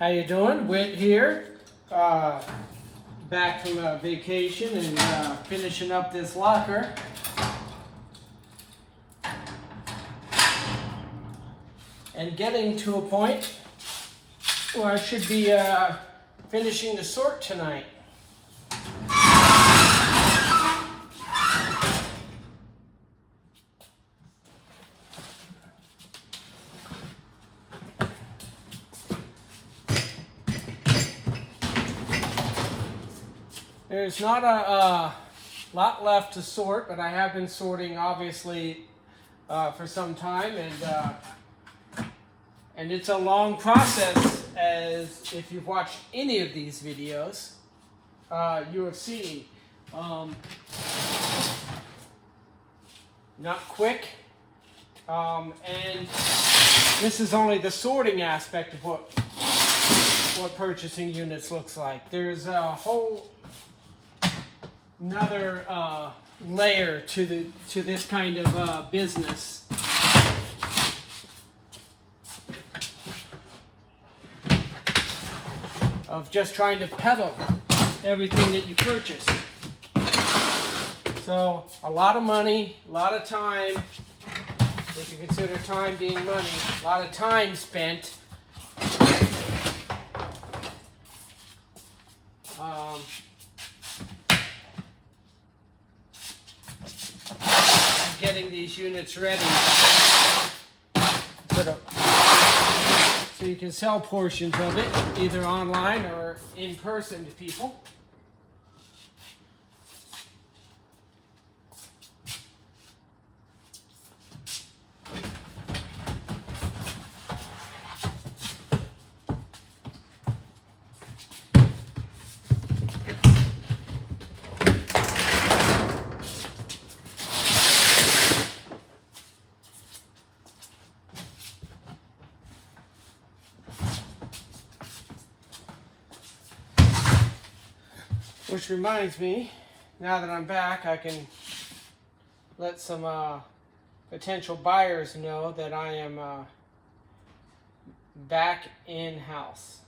How you doing? Whit here. Back from a vacation and finishing up this locker. And getting to a point where I should be finishing the sort tonight. There's not a lot left to sort, but I have been sorting obviously for some time, and it's a long process, as if you've watched any of these videos, you have seen. Not quick, and this is only the sorting aspect of what purchasing units looks like. There's a whole another layer to this kind of business. Of just trying to peddle everything that you purchase. So a lot of money, a lot of time, if you consider time being money, a lot of time spent getting these units ready so you can sell portions of it either online or in person to people. Which reminds me, now that I'm back, I can let some potential buyers know that I am back in-house.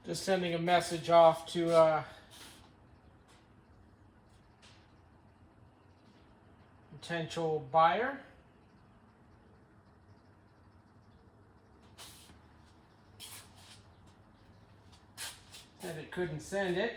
Just sending a message off to potential buyer. Said it couldn't send it.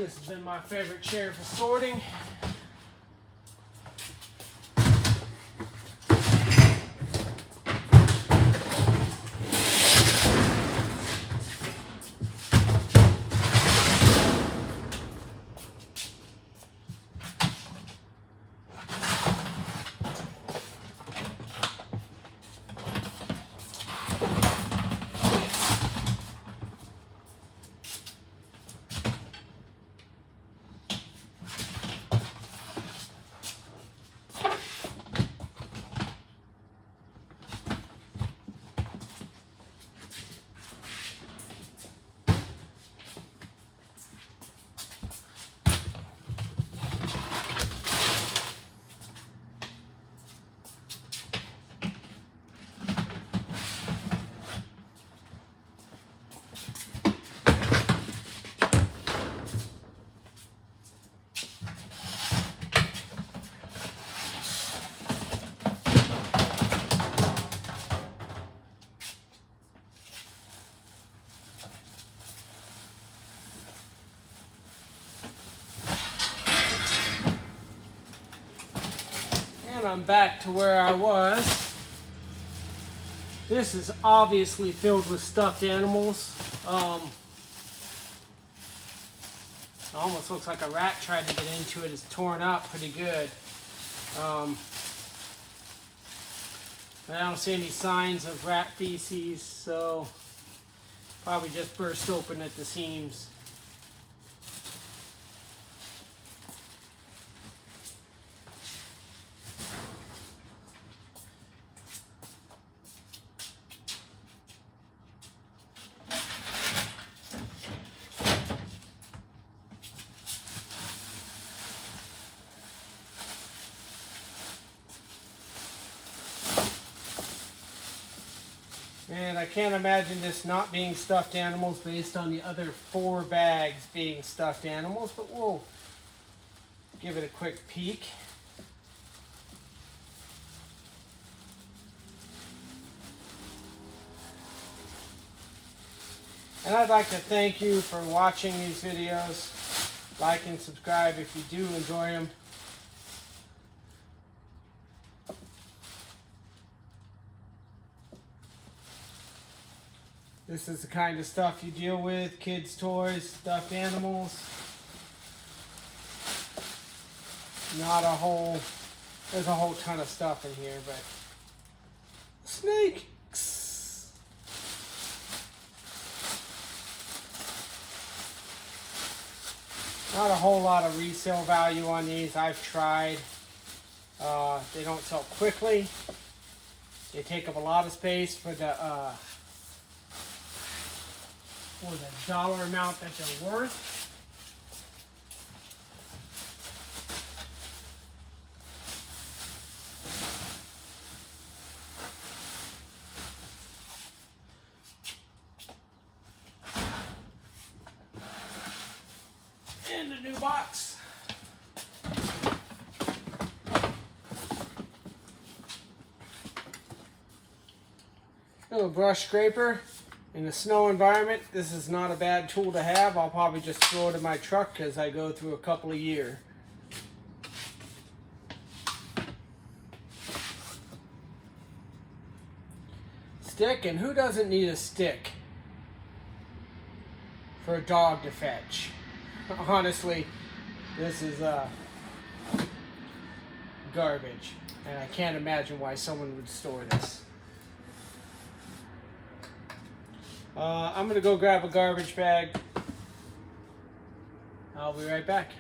This has been my favorite chair for sorting. And I'm back to where I was. This is obviously filled with stuffed animals. It almost looks like a rat tried to get into it. It's torn up pretty good. I don't see any signs of rat feces, so probably just burst open at the seams. And I can't imagine this not being stuffed animals based on the other 4 bags being stuffed animals, but we'll give it a quick peek. And I'd like to thank you for watching these videos. Like and subscribe if you do enjoy them. This is the kind of stuff you deal with, kids' toys, stuffed animals. Not a whole, there's a whole ton of stuff in here, but snakes. Not a whole lot of resale value on these. I've tried. They don't sell quickly. They take up a lot of space for the dollar amount that they're worth. And a new box. Little brush scraper. In a snow environment, this is not a bad tool to have. I'll probably just throw it in my truck as I go through a couple a year. Stick, and who doesn't need a stick for a dog to fetch? Honestly, this is garbage, and I can't imagine why someone would store this. I'm going to go grab a garbage bag. I'll be right back.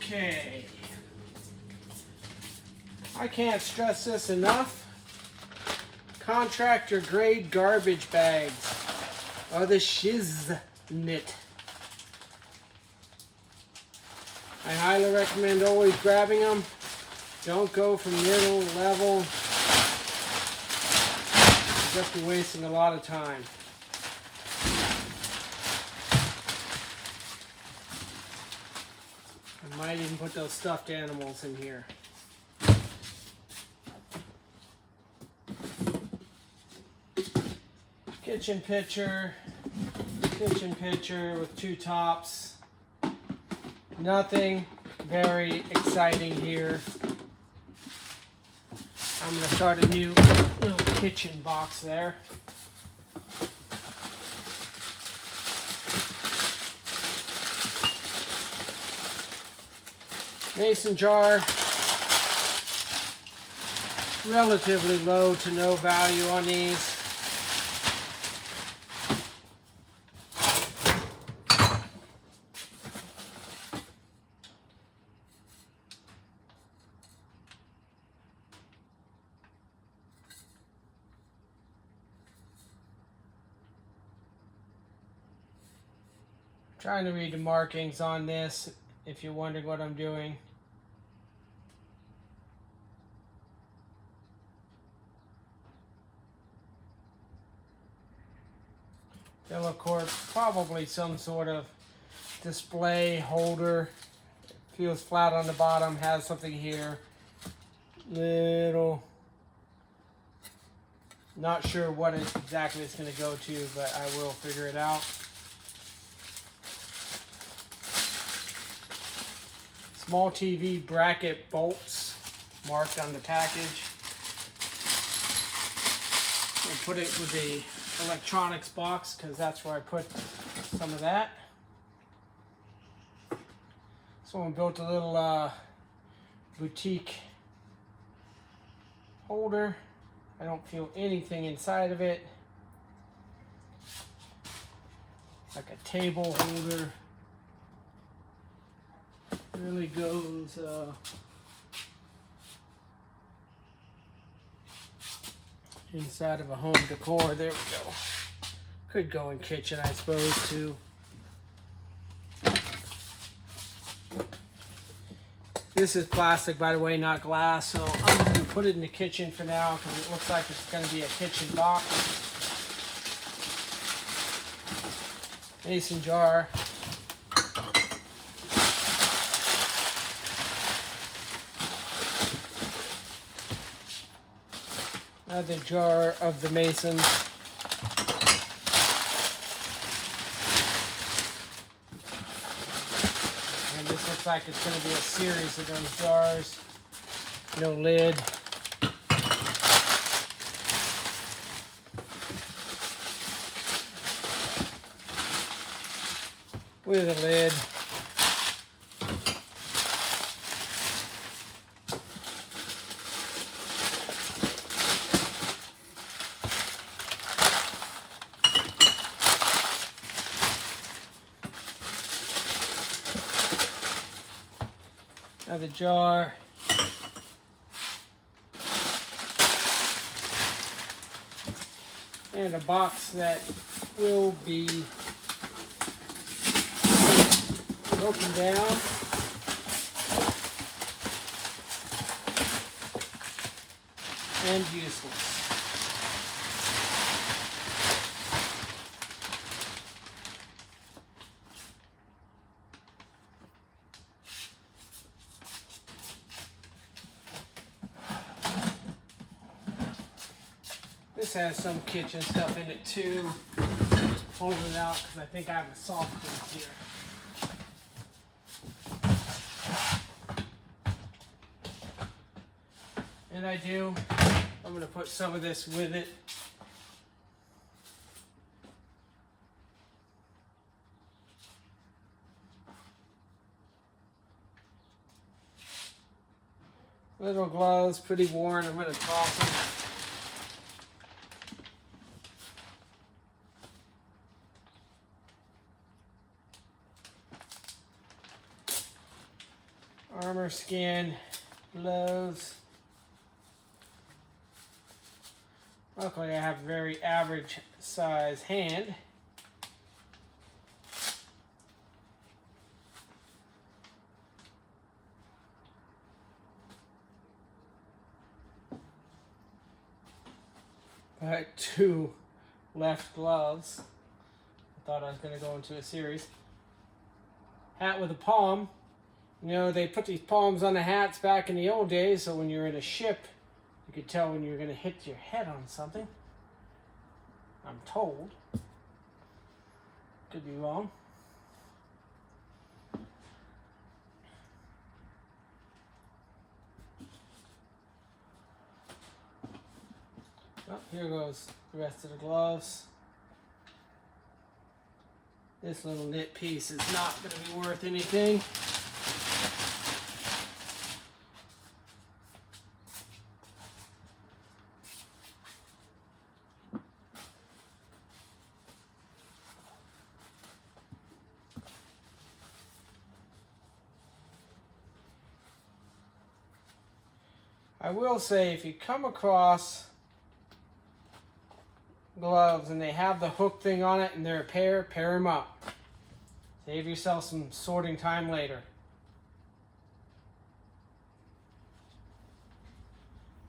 Okay. I can't stress this enough. Contractor grade garbage bags are the shiznit. I highly recommend always grabbing them. Don't go from middle level. You'll just be wasting a lot of time. I might even put those stuffed animals in here. Kitchen pitcher with two tops. Nothing very exciting here. I'm going to start a new little kitchen box there. Mason jar, relatively low to no value on these. Trying to read the markings on this if you're wondering what I'm doing. They'll of course probably some sort of display holder. Feels flat on the bottom, has something here. Little, not sure what exactly it's going to go to, but I will figure it out. Small TV bracket bolts marked on the package. I'll put it with the electronics box because that's where I put some of that. Someone built a little boutique holder. I don't feel anything inside of it. Like a table holder. Really goes inside of a home decor. There we go. Could go in kitchen, I suppose, too. This is plastic, by the way, not glass, so I'm just going to put it in the kitchen for now because it looks like it's going to be a kitchen box. Mason jar. Another jar of the Masons. And this looks like it's going to be a series of those jars. No lid. With a lid. Another jar. And a box that will be broken down. And useless. This has some kitchen stuff in it too. Hold it out because I think I have a soft goods here. And I do. I'm going to put some of this with it. Little gloves, pretty worn. I'm going to toss them. fur skin gloves. Luckily, I have a very average size hand. But 2 left gloves. I thought I was going to go into a series. Hat with a palm. You know, they put these palms on the hats back in the old days, so when you're in a ship, you could tell when you're going to hit your head on something. I'm told. Could be wrong. Well, here goes the rest of the gloves. This little knit piece is not going to be worth anything. I will say, if you come across gloves and they have the hook thing on it and they're a pair them up. Save yourself some sorting time later.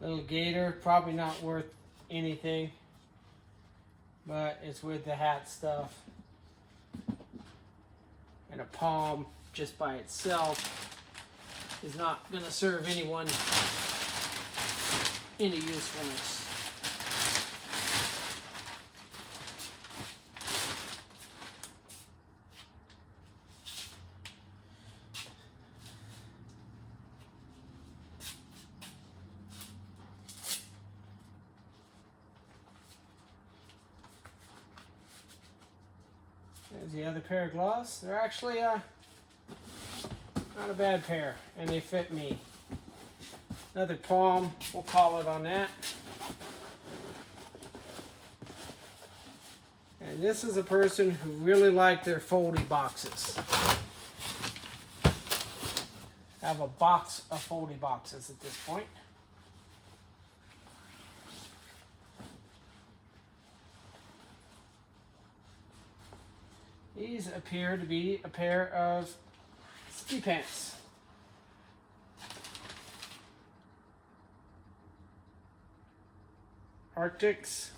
Little gator, probably not worth anything, but it's with the hat stuff. And a palm just by itself is not going to serve anyone any usefulness. There's the other pair of gloves. They're actually not a bad pair, and they fit me. Another palm, we'll call it on that. And this is a person who really liked their foldy boxes. I have a box of foldy boxes at this point. These appear to be a pair of ski pants. Arctics.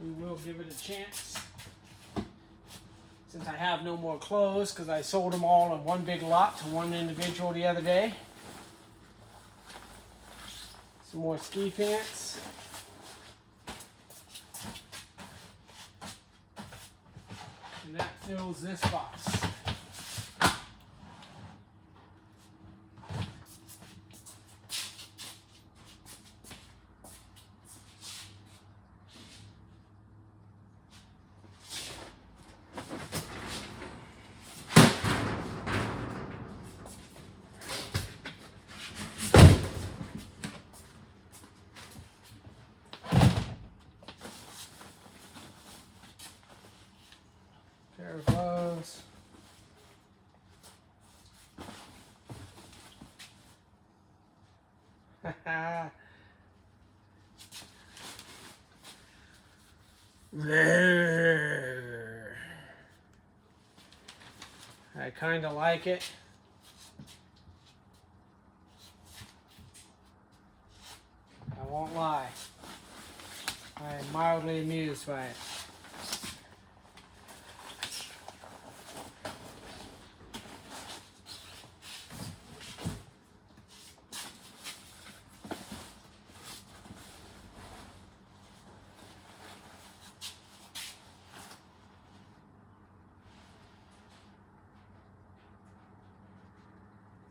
We will give it a chance. Since I have no more clothes, because I sold them all in one big lot to one individual the other day. Some more ski pants. And that fills this box. Pair of gloves. There. I kind of like it. I won't lie. I am mildly amused by it.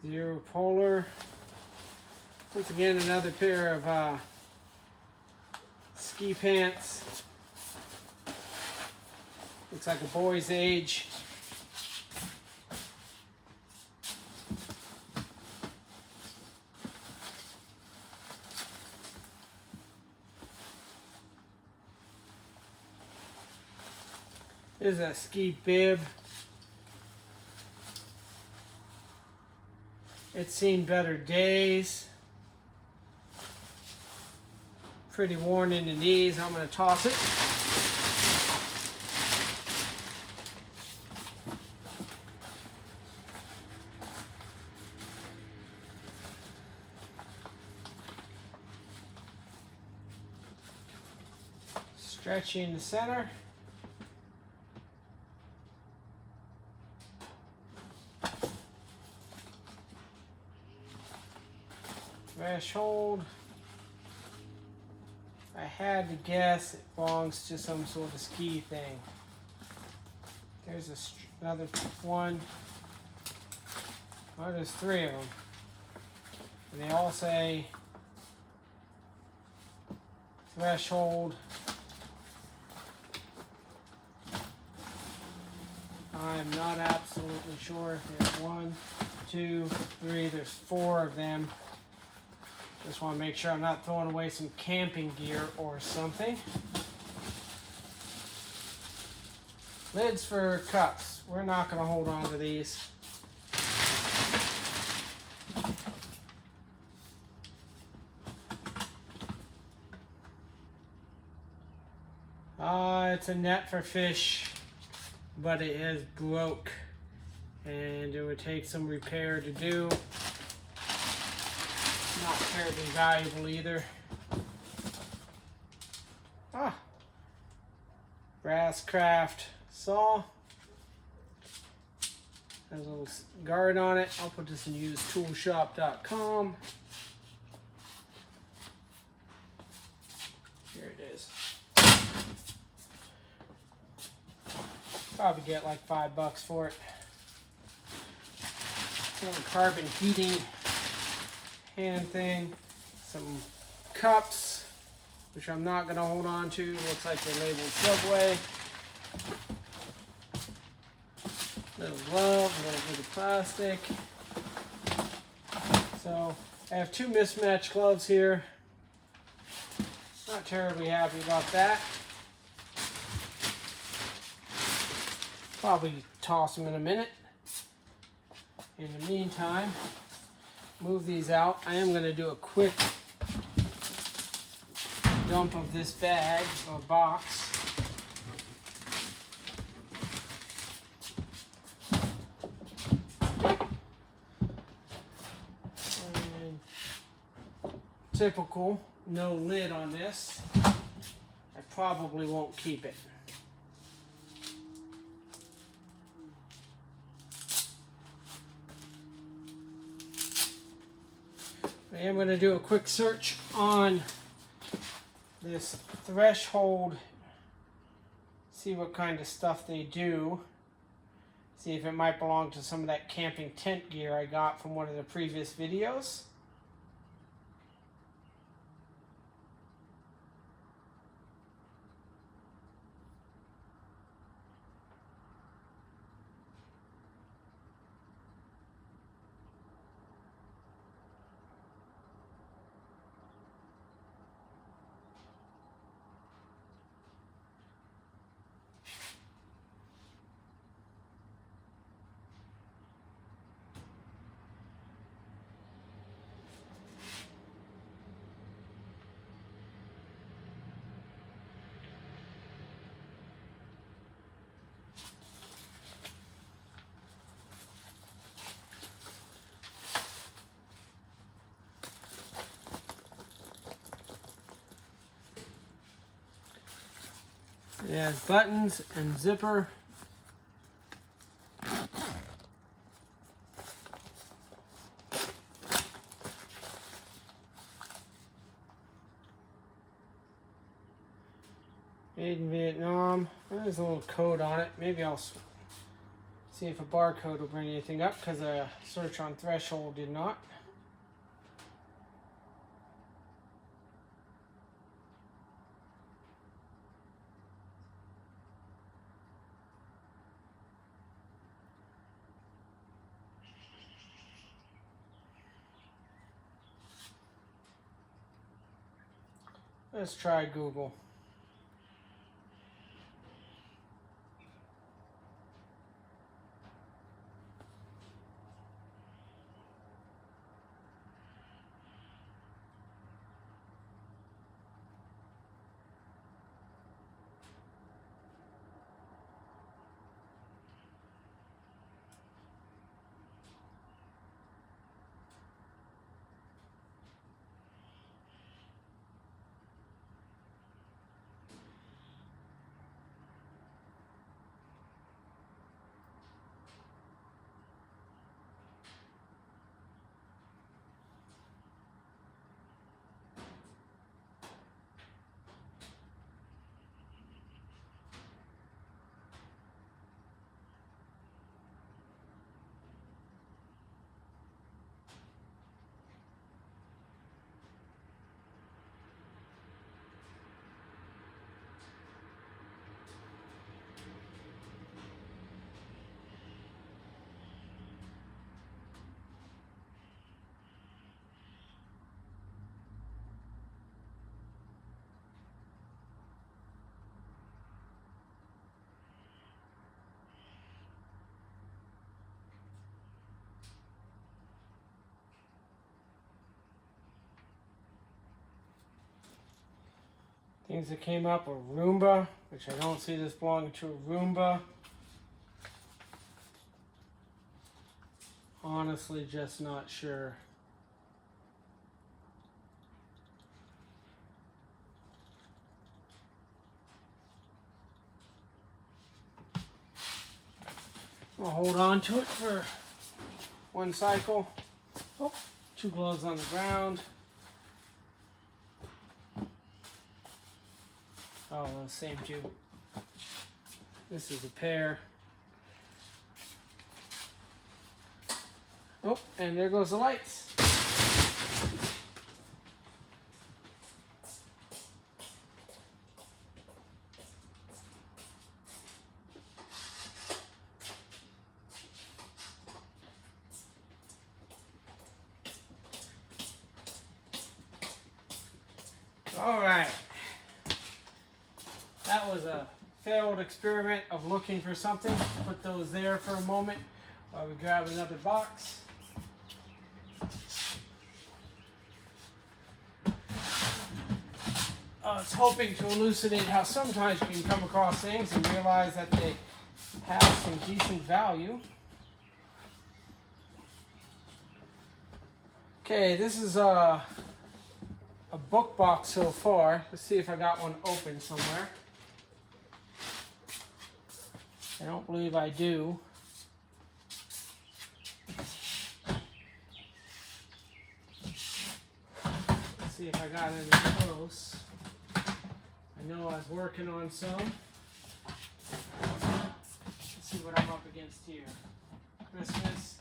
Zero Polar. Once again, another pair of ski pants. Looks like a boy's age. This is a ski bib. It's seen better days. Pretty worn in the knees. I'm going to toss it. Stretchy in the center. Threshold. If I had to guess, it belongs to some sort of ski thing. There's another one. Oh, there's 3 of them. And they all say threshold. I'm not absolutely sure. There's 1, 2, 3. There's 4 of them. Just want to make sure I'm not throwing away some camping gear or something. Lids for cups. We're not going to hold on to these. It's a net for fish, but it is broke. And it would take some repair to do. Not terribly valuable either. Brass craft saw. Has a little guard on it. I'll put this in usetoolshop.com. Here it is. Probably get like $5 for it. Some carbon heating hand thing, some cups, which I'm not going to hold on to. Looks like they're labeled Subway. Little glove, a little bit of plastic. So I have 2 mismatched gloves here. Not terribly happy about that. Probably toss them in a minute. In the meantime, move these out. I am going to do a quick dump of this bag or box. And typical, no lid on this. I probably won't keep it. I am going to do a quick search on this threshold, see what kind of stuff they do, see if it might belong to some of that camping tent gear I got from one of the previous videos. It has buttons and zipper. Made in Vietnam. There's a little code on it. Maybe I'll see if a barcode will bring anything up, because a search on Threshold did not. Let's try Google. Things that came up are Roomba, which I don't see this belonging to a Roomba. Honestly, just not sure. I'll hold on to it for one cycle. Oh, 2 gloves on the ground. Oh, the same 2. This is a pair. Oh, and there goes the lights. All right. That was a failed experiment of looking for something. Put those there for a moment while we grab another box. I was hoping to elucidate how sometimes you can come across things and realize that they have some decent value. Okay, this is a book box so far. Let's see if I got one open somewhere. I don't believe I do. Let's see if I got any close. I know I was working on some. Let's see what I'm up against here. Christmas.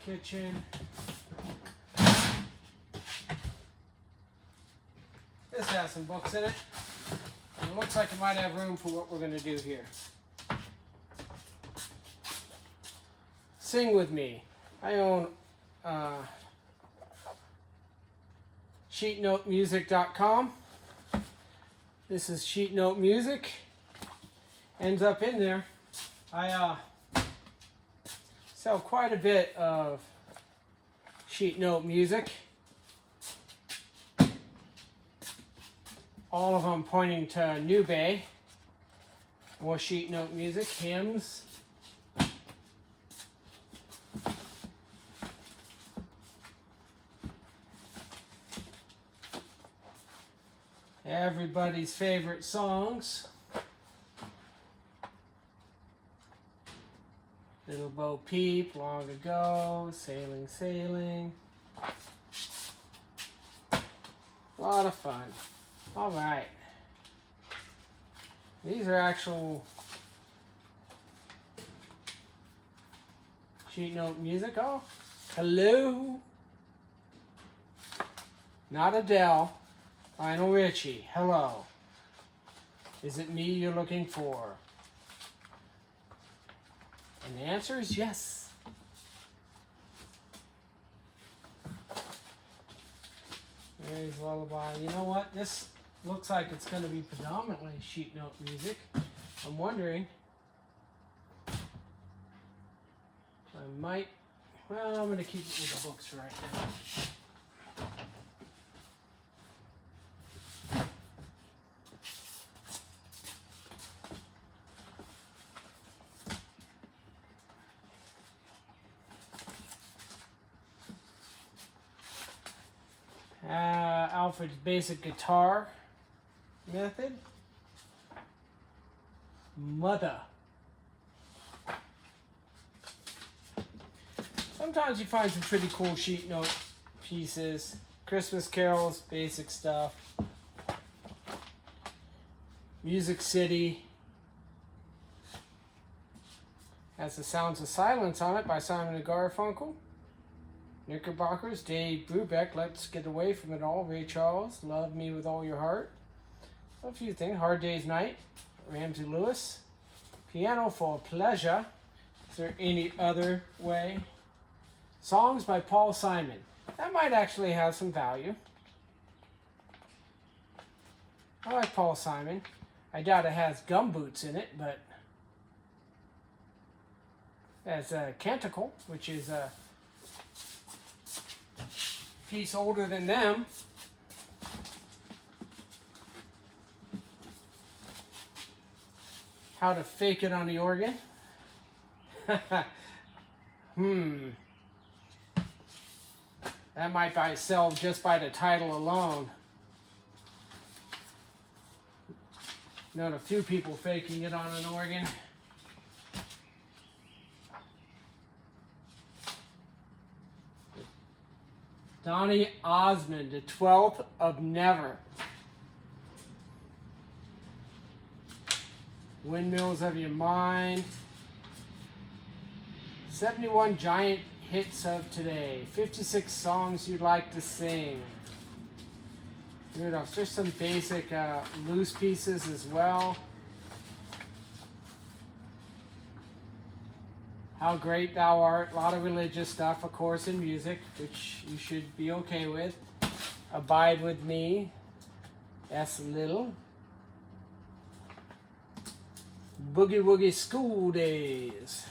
Kitchen. This has some books in it. And it looks like it might have room for what we're going to do here. Sing with me. I own sheetnotemusic.com. This is Sheet Note Music. Ends up in there. I sell quite a bit of sheet note music. All of them pointing to Gnubay. More sheet note music, hymns. Everybody's favorite songs. Little Bo Peep, Long Ago, Sailing, Sailing. A lot of fun. All right. These are actual sheet note music. Oh, hello. Not Adele. Lionel Richie. Hello. Is it me you're looking for? And the answer is yes. There's Lullaby. You know what? This looks like it's going to be predominantly sheet note music. I'm wondering. I might. Well, I'm going to keep it with the books for right now. Alfred's Basic Guitar Method. Mother. Sometimes you find some pretty cool sheet note pieces. Christmas carols, basic stuff. Music City. Has The Sounds of Silence on it by Simon and Garfunkel. Knickerbockers, Dave Brubeck, Let's Get Away From It All, Ray Charles, Love Me With All Your Heart. A few things, Hard Day's Night, Ramsey Lewis, Piano for Pleasure, Is There Any Other Way? Songs by Paul Simon. That might actually have some value. I like Paul Simon. I doubt it has gumboots in it, but as a Canticle, which is a piece older than them. how to fake it on the organ. That might sell just by the title alone. Known a few people faking it on an organ. Donny Osmond, the 12th of Never. Windmills of Your Mind. 71 giant hits of today. 56 songs you'd like to sing. Good enough. There's some basic loose pieces as well. How Great Thou Art. A lot of religious stuff, of course, in music, which you should be okay with. Abide With Me. That's a little. Boogie Woogie School Days.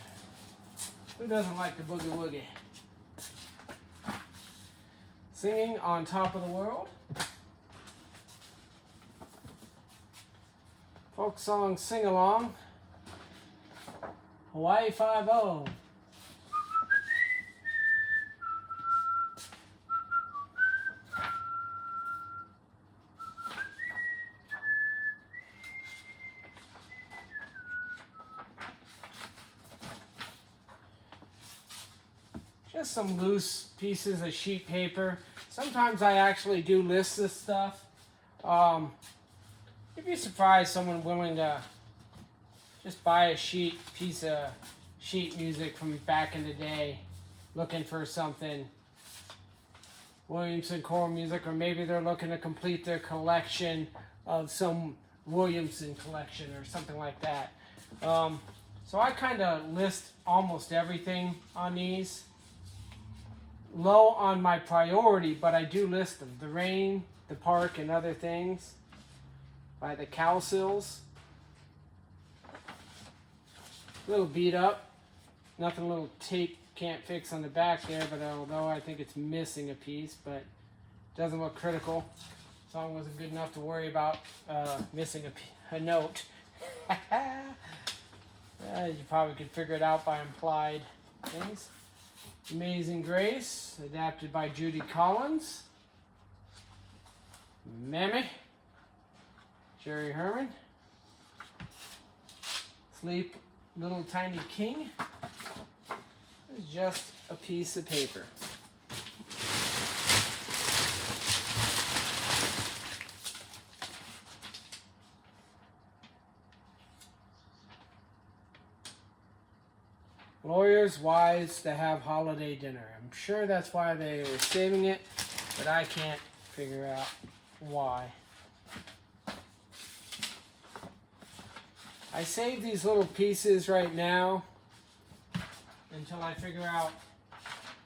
Who doesn't like the boogie woogie? Singing on Top of the World. Folk song sing along. Hawaii 5-0. Just some loose pieces of sheet paper. Sometimes I actually do list this stuff. You'd be surprised someone willing to just buy a piece of sheet music from back in the day, looking for something Williamson core music, or maybe they're looking to complete their collection of some Williamson collection or something like that. So I kind of list almost everything on these. Low on my priority, but I do list them. The Rain, the Park, and Other Things by the Cowsills. A little beat up. Nothing a little tape can't fix on the back there, but although I think it's missing a piece, but doesn't look critical. Song wasn't good enough to worry about missing a note. You probably could figure it out by implied things. Amazing Grace, adapted by Judy Collins. Mammy, Jerry Herman. Sleep, Little Tiny King. It's just a piece of paper. Lawyers wise to have holiday dinner. I'm sure that's why they were saving it, but I can't figure out why. I save these little pieces right now until I figure out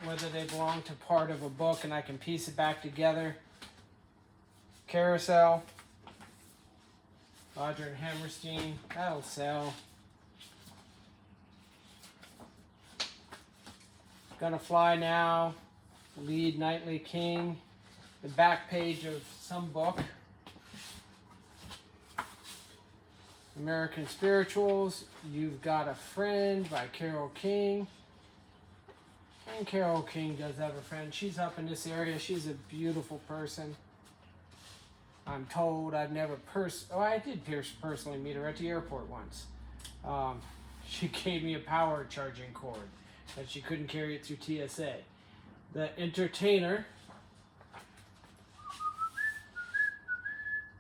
whether they belong to part of a book and I can piece it back together. Carousel. Roger and Hammerstein. That'll sell. Gonna Fly Now, Lead Nightly King, the back page of some book. American Spirituals, You've Got a Friend by Carole King. And Carole King does have a friend. She's up in this area. She's a beautiful person. I'm told. I've never I did personally meet her at the airport once. She gave me a power charging cord, but she couldn't carry it through TSA. The Entertainer.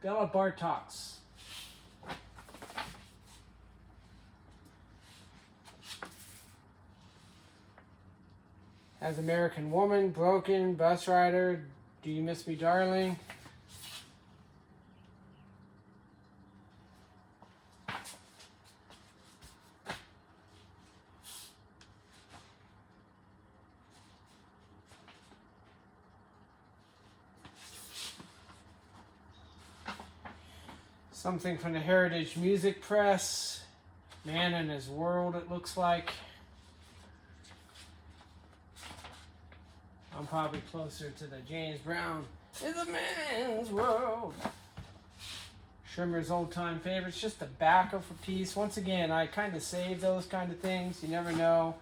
Bella Bartox. As American Woman, Broken, Bus Rider, Do You Miss Me, Darling? Something from the Heritage Music Press. Man and His World, it looks like. I'm probably closer to the James Brown. It's a man's world. Shrimmer's Old Time Favorites, just tobacco for peace. Once again, I kind of save those kind of things. You never know.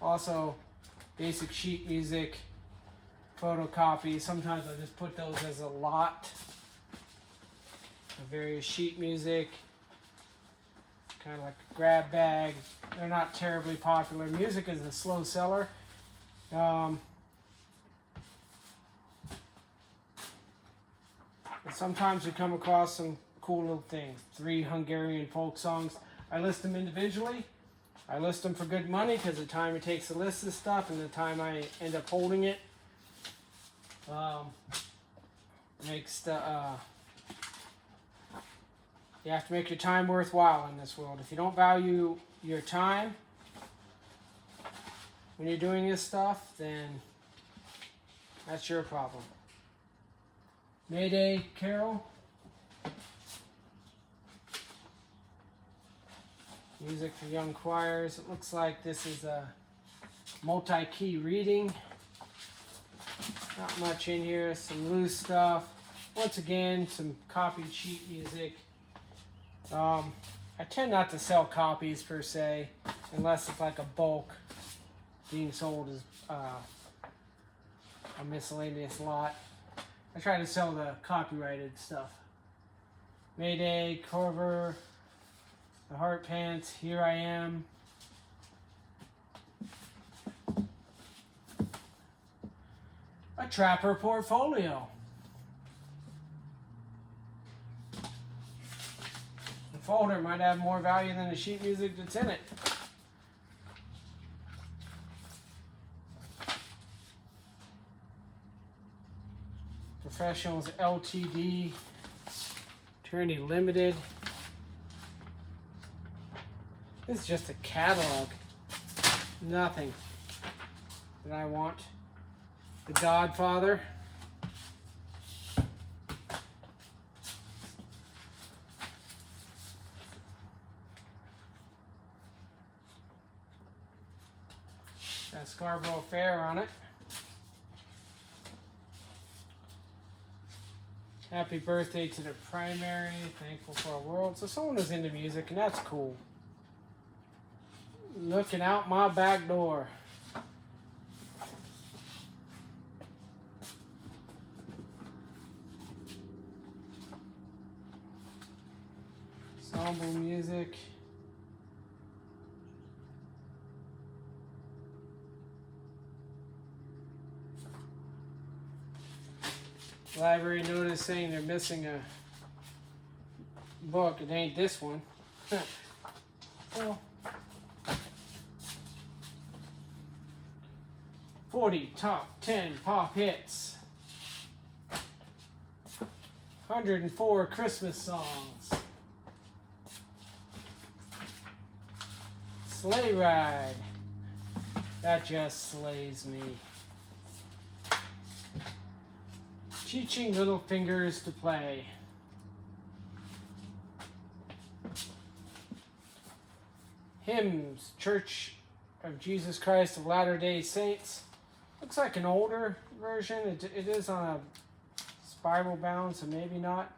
Also, basic sheet music, photocopies. Sometimes I just put those as a lot of various sheet music. Kind of like a grab bag. They're not terribly popular. Music is a slow seller. But sometimes you come across some cool little things. 3 Hungarian folk songs. I list them individually. I list them for good money because the time it takes to list this stuff and the time I end up holding it makes the you have to make your time worthwhile in this world. If you don't value your time when you're doing this stuff, then that's your problem. Mayday Carol. Music for young choirs. It looks like this is a multi-key reading. Not much in here. Some loose stuff. Once again, some copied sheet music. I tend not to sell copies per se, unless it's like a bulk being sold as a miscellaneous lot. I try to sell the copyrighted stuff. Mayday, Corver, The Heart Pants, Here I Am. A Trapper Portfolio. The folder might have more value than the sheet music that's in it. Professionals LTD, Attorney Limited. This is just a catalog. Nothing that I want. The Godfather. Got Scarborough Fair on it. Happy birthday to the primary. Thankful for a world. So someone is into music, and that's cool. Looking out my back door. Ensemble music. Library notice saying they're missing a book. It ain't this one. Well, 40 top 10 pop hits. 104 Christmas songs. Sleigh Ride. That just slays me. Teaching little fingers to play. Hymns, Church of Jesus Christ of Latter-day Saints. Looks like an older version. It is on a spiral bound, so maybe not.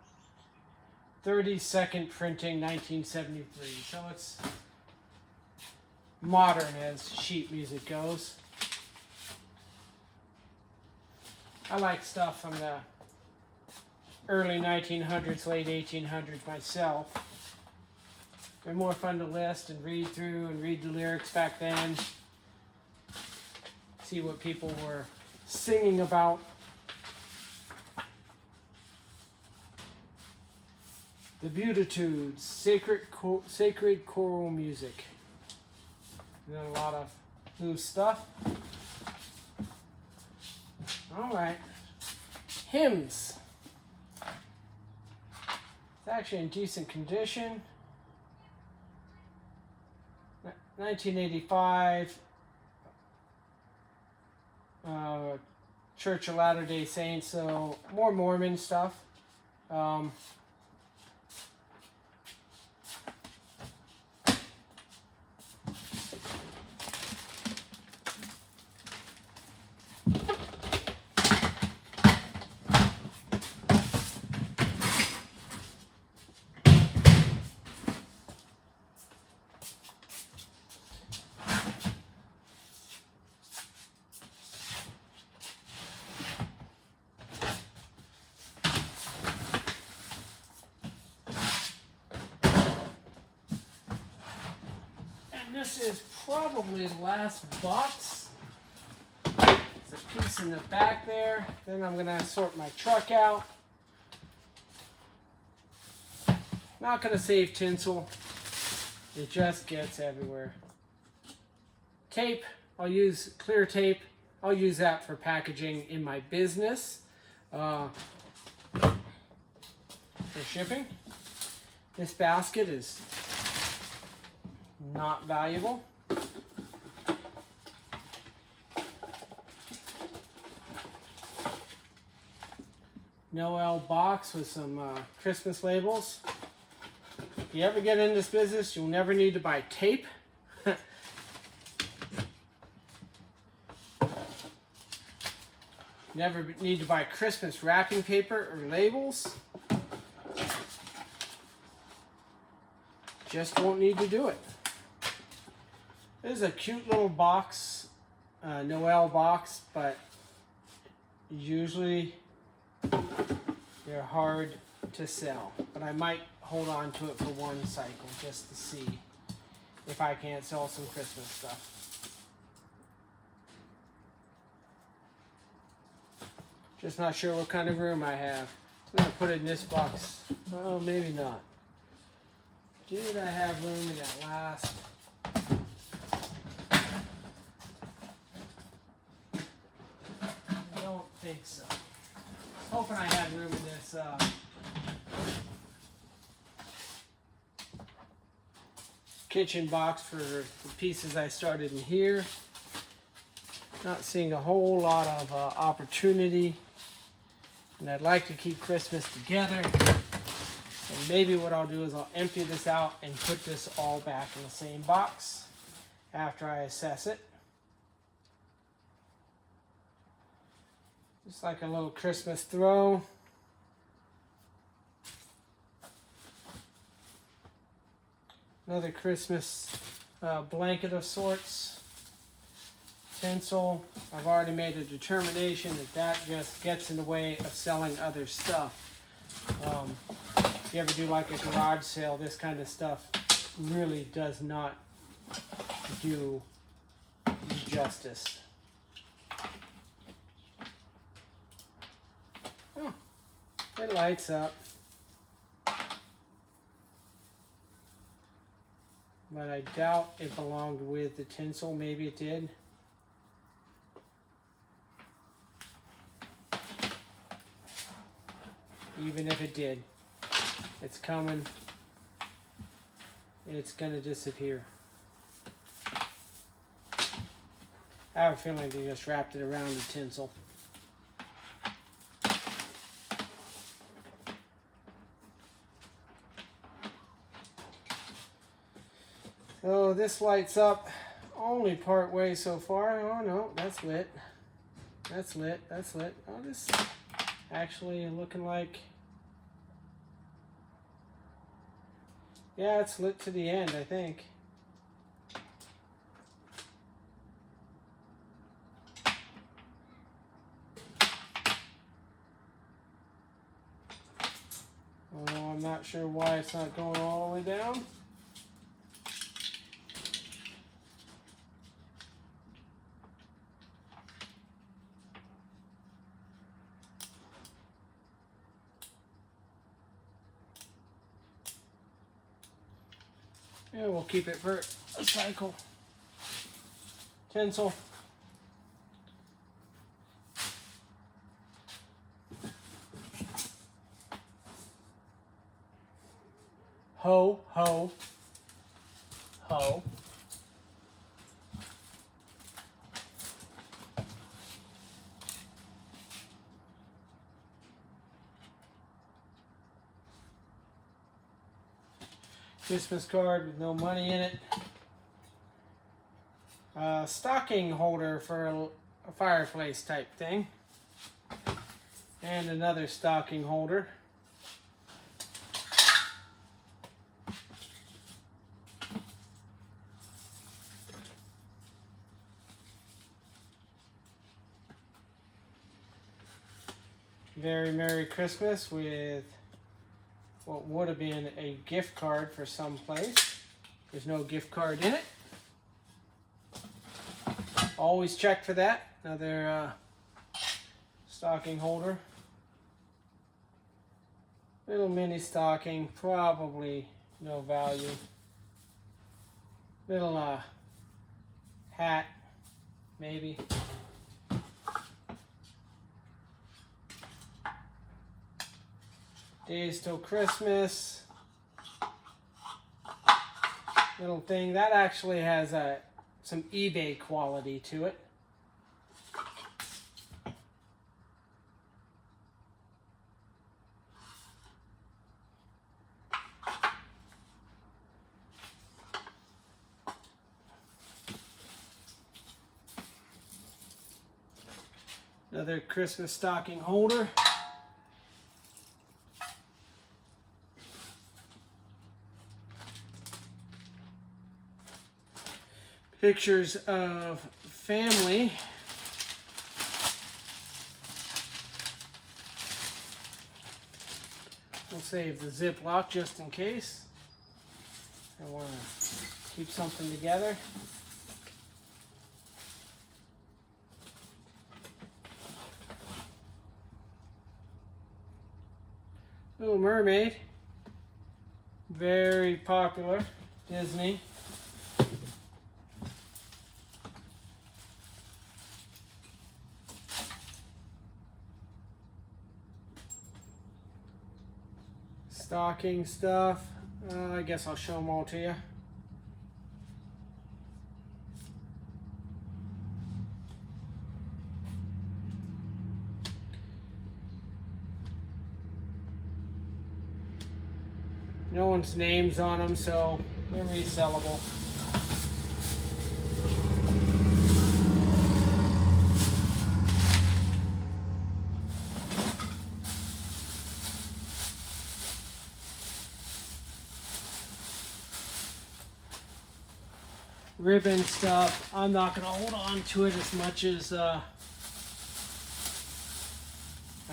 32nd printing, 1973. So it's modern as sheet music goes. I like stuff from the early 1900s, late 1800s myself. They're more fun to list and read through and read the lyrics back then. See what people were singing about. The Beatitudes, sacred choral music. And then a lot of loose stuff. All right. Hymns. It's actually in decent condition. 1985. Church of Latter-day Saints, so more Mormon stuff. This is probably the last box. There's a piece in the back there. Then I'm gonna sort my truck out. Not gonna save tinsel. It just gets everywhere. Tape, I'll use clear tape. I'll use that for packaging in my business. For shipping. This basket is not valuable. Noel box with some Christmas labels. If you ever get in this business, you'll never need to buy tape. Never need to buy Christmas wrapping paper or labels. Just won't need to do it. This is a cute little box, Noel box, but usually they're hard to sell. But I might hold on to it for one cycle just to see if I can't sell some Christmas stuff. Just not sure what kind of room I have. I'm going to put it in this box. Oh, maybe not. Did I have room in that last? I don't think so. Hoping I had room in this kitchen box for the pieces I started in here. Not seeing a whole lot of opportunity. And I'd like to keep Christmas together. And maybe what I'll do is I'll empty this out and put this all back in the same box after I assess it. Just like a little Christmas throw. Another Christmas blanket of sorts. Tinsel. I've already made a determination that just gets in the way of selling other stuff. If you ever do like a garage sale, this kind of stuff really does not do justice. Oh, it lights up. But I doubt it belonged with the tinsel. Maybe it did. Even if it did, it's coming. It's gonna disappear. I have a feeling they just wrapped it around the tinsel. So this lights up only part way so far. Oh no, that's lit. That's lit. That's lit. Oh, this actually looking like, yeah, it's lit to the end, I think. Oh, I'm not sure why it's not going all the way down. Yeah, we'll keep it for a cycle. Tinsel. Ho, ho, ho. Christmas card with no money in it. Stocking holder for a fireplace type thing. And another stocking holder. Very Merry Christmas with what would have been a gift card for some place. There's no gift card in it. Always check for that. Another stocking holder. Little mini stocking, probably no value. Little hat, maybe. Days till Christmas. Little thing that actually has some eBay quality to it. Another Christmas stocking holder. Pictures of family. We'll save the Ziploc just in case. I want to keep something together. Little Mermaid. Very popular. Disney. Stocking stuff. I guess I'll show them all to you. No one's names on them, so they're resellable. Ribbon stuff. I'm not going to hold on to it as much as I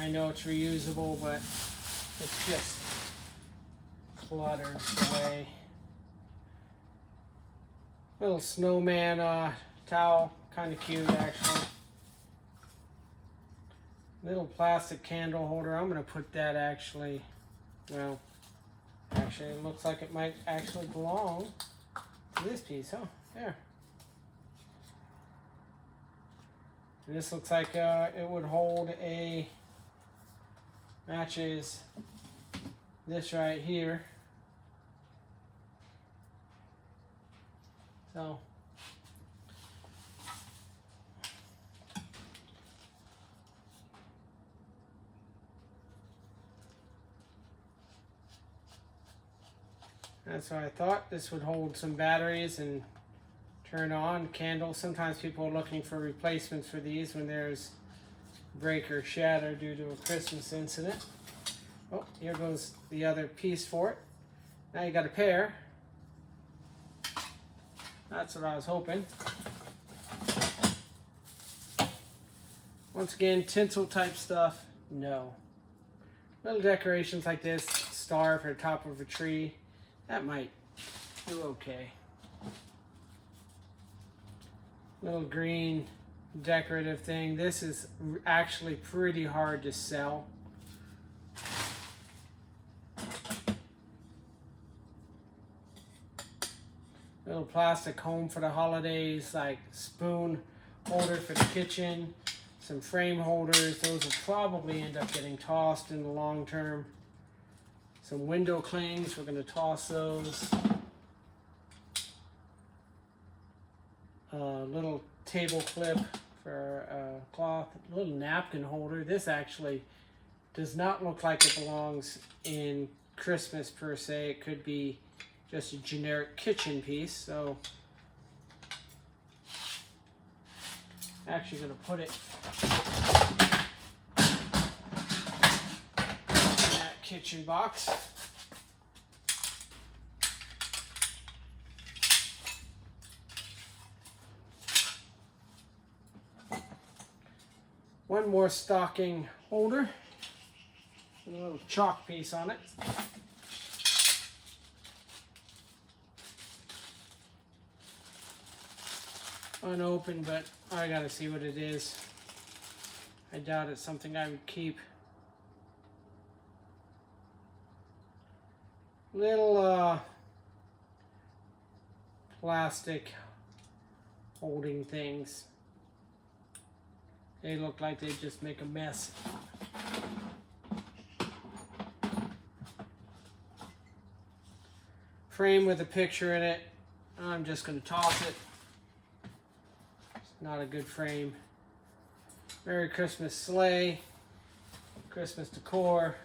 know it's reusable, but it's just cluttered away. Little snowman towel, kind of cute actually. Little plastic candle holder. I'm going to put that actually, well, actually it looks like it might actually belong to this piece, huh? There. And this looks like it would hold a, matches this right here. So that's what I thought. This would hold some batteries and turn on. Candles. Sometimes people are looking for replacements for these when there's break or shatter due to a Christmas incident. Oh, here goes the other piece for it. Now you got a pair. That's what I was hoping. Once again, tinsel type stuff, no. Little decorations like this, star for the top of a tree, that might do okay. Little green decorative thing. This is actually pretty hard to sell. Little plastic home for the holidays, like spoon holder for the kitchen, some frame holders. Those will probably end up getting tossed in the long term. Some window clings, we're going to toss those. Little table clip for cloth, little napkin holder. This actually does not look like it belongs in Christmas per se. It could be just a generic kitchen piece. So actually going to put it in that kitchen box. One more stocking holder with a little chalk piece on it. unopened, but I gotta see what it is. I doubt it's something I would keep. Little plastic holding things. They look like they just make a mess. Frame with a picture in it. I'm just going to toss it. It's not a good frame. Merry Christmas sleigh. Christmas decor.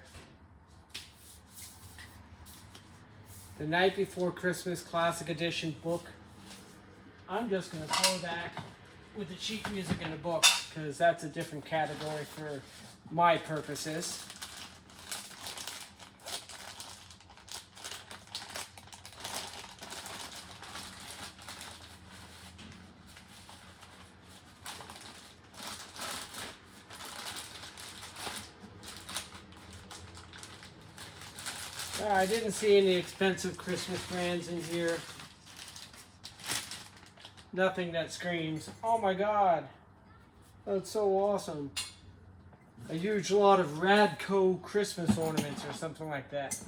The Night Before Christmas Classic Edition book. I'm just going to throw that with the sheet music in the book because that's a different category for my purposes. I didn't see any expensive Christmas brands in here. Nothing that screams, oh my god, that's so awesome. A huge lot of Radco Christmas ornaments or something like that.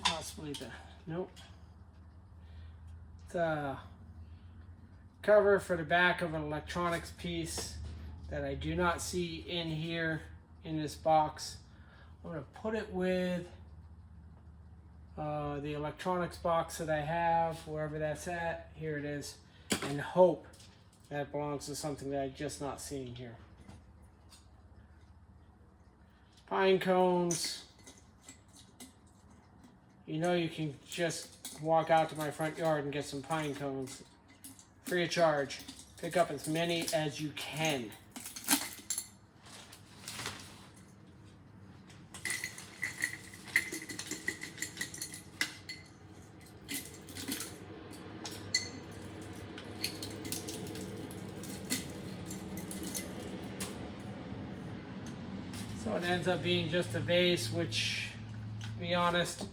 Possibly the, nope. The cover for the back of an electronics piece that I do not see in here in this box. I'm going to put it with the electronics box that I have, wherever that's at. Here it is, and hope that belongs to something that I just not seeing here. Pine cones. You know, you can just walk out to my front yard and get some pine cones free of charge. Pick up as many as you can. So it ends up being just a vase, which, to be honest,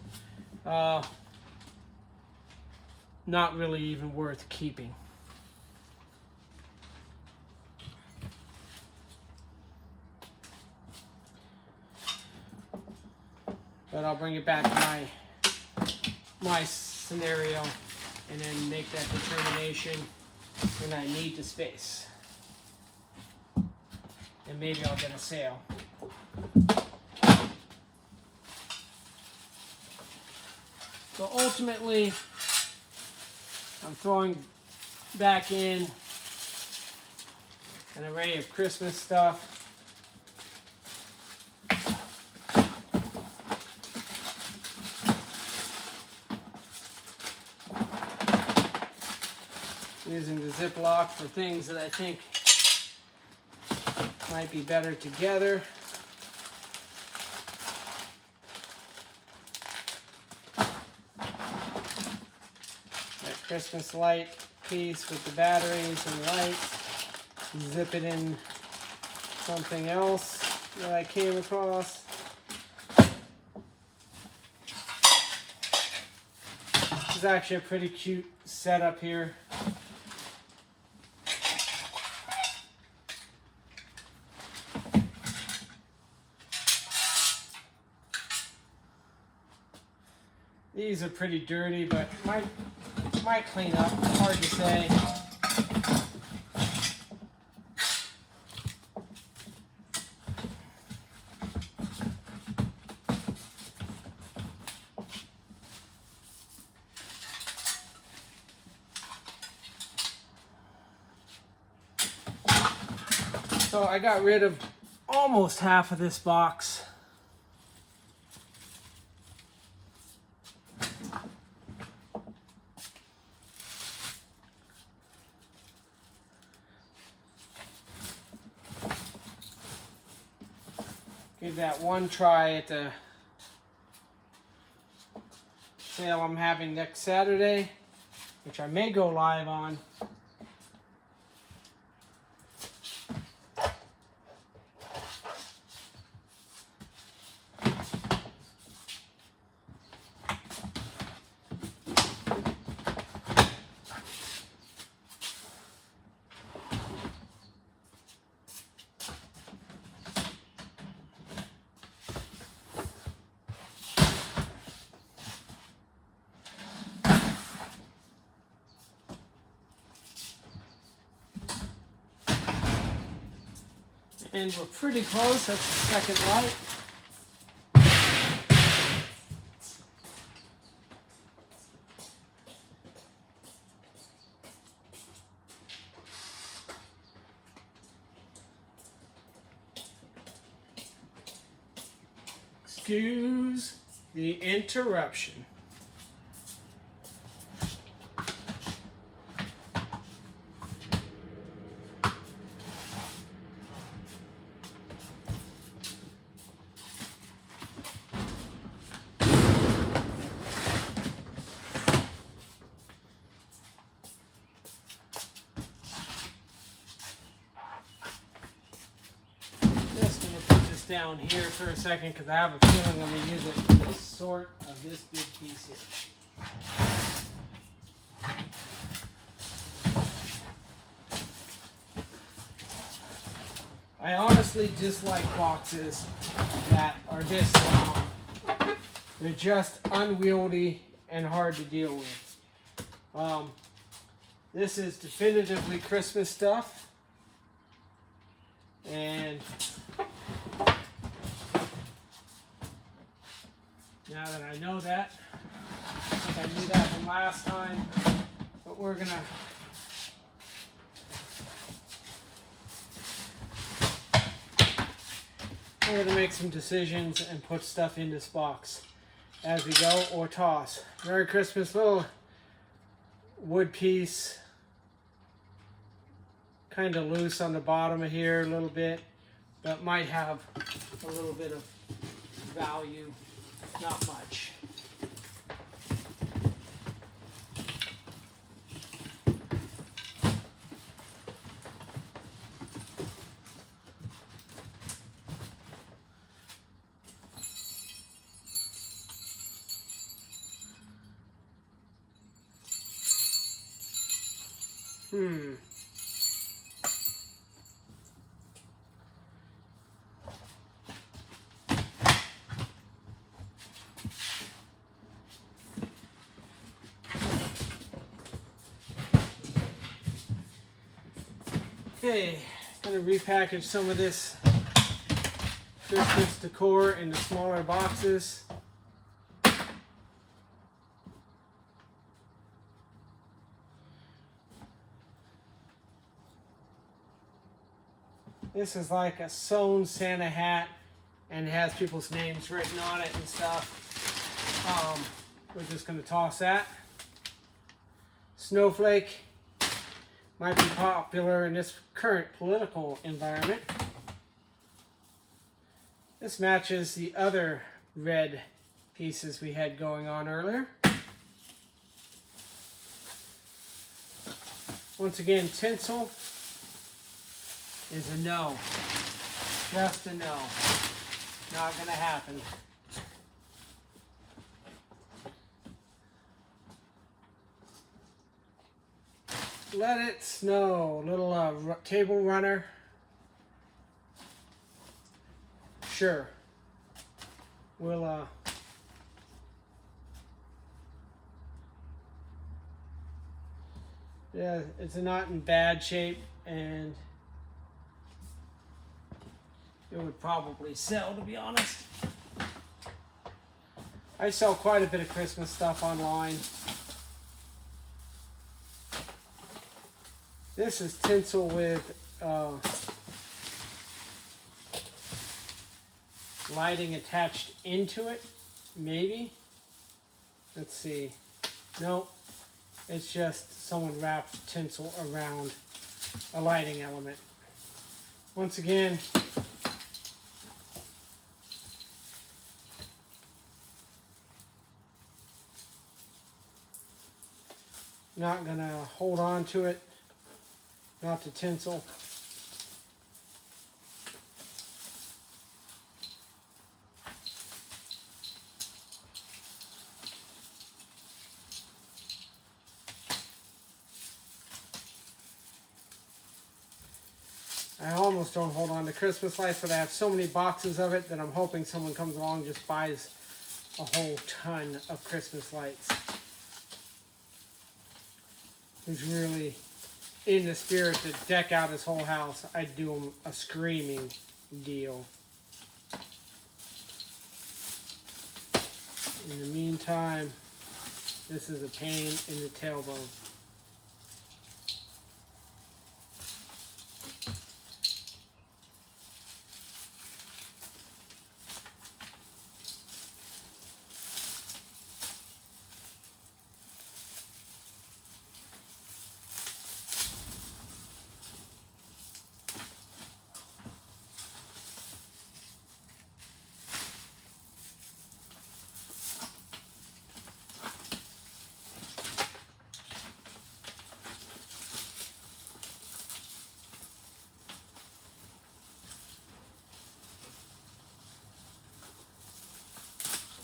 not really even worth keeping. But I'll bring it back to my scenario and then make that determination when I need the space. And maybe I'll get a sale. So ultimately, I'm throwing back in an array of Christmas stuff. Using the Ziploc for things that I think might be better together. That Christmas light piece with the batteries and lights. Zip it in something else that I came across. This is actually a pretty cute setup here. These are pretty dirty, but might clean up. Hard to say. So I got rid of almost half of this box. Give that one try at the sale I'm having next Saturday, which I may go live on. And we're pretty close. That's the second light. Excuse the interruption. Down here for a second because I have a feeling I'm going to use it for this sort of this big piece here. I honestly dislike boxes that are this long. They're just unwieldy and hard to deal with. This is definitively Christmas stuff, and now that I know that, I think I knew that from last time, but we're gonna make some decisions and put stuff in this box as we go, or toss. Merry Christmas, little wood piece, kind of loose on the bottom of here a little bit, but might have a little bit of value. Not much. Okay, gonna repackage some of this Christmas decor into smaller boxes. This is like a sewn Santa hat and has people's names written on it and stuff. We're just gonna toss that. Snowflake might be popular in this current political environment. This matches the other red pieces we had going on earlier. Once again, tinsel is a no. Just a no. Not gonna happen. Let it snow. Little table runner. Sure. We'll yeah, it's not in bad shape, and it would probably sell, to be honest. I sell quite a bit of Christmas stuff online. This is tinsel with lighting attached into it, maybe. Let's see. Nope. It's just someone wrapped tinsel around a lighting element. Once again, not gonna hold on to it. Not the tinsel. I almost don't hold on to Christmas lights, but I have so many boxes of it that I'm hoping someone comes along and just buys a whole ton of Christmas lights. Who's really in the spirit to deck out his whole house, I'd do him a screaming deal. In the meantime, this is a pain in the tailbone.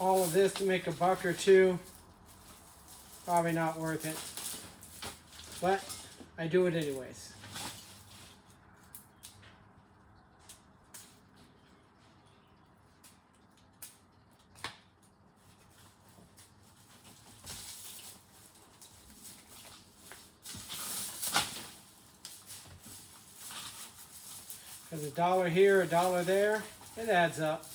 All of this to make a buck or two, probably not worth it, but I do it anyways. Because $1 here, $1 there, it adds up.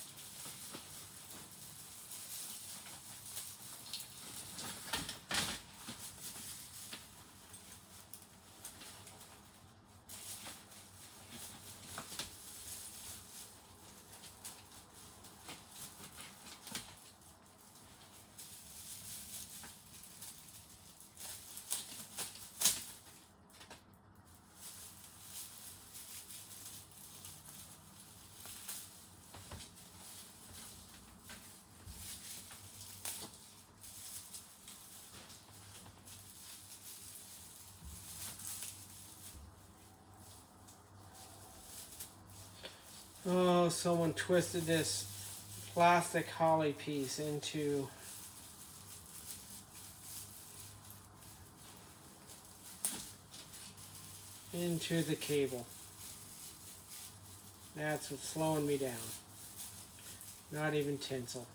Oh, someone twisted this plastic holly piece into the cable. That's what's slowing me down. Not even tinsel.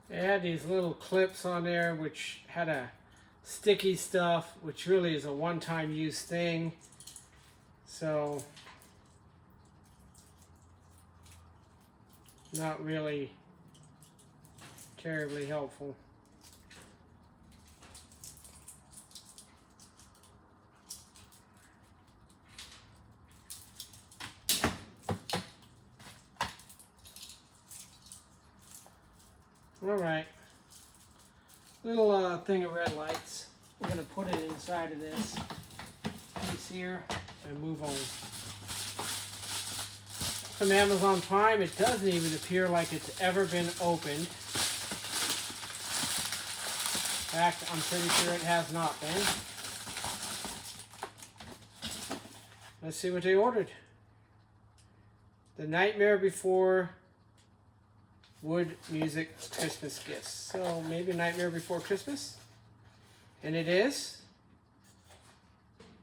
They had these little clips on there which had a sticky stuff, which really is a one-time use thing. So, not really terribly helpful. Alright, little thing of red lights. We're going to put it inside of this piece here and move on. From Amazon Prime, it doesn't even appear like it's ever been opened. In fact, I'm pretty sure it has not been. Let's see what they ordered. The Nightmare Before Wood Music Christmas Gifts. So maybe Nightmare Before Christmas. And it is.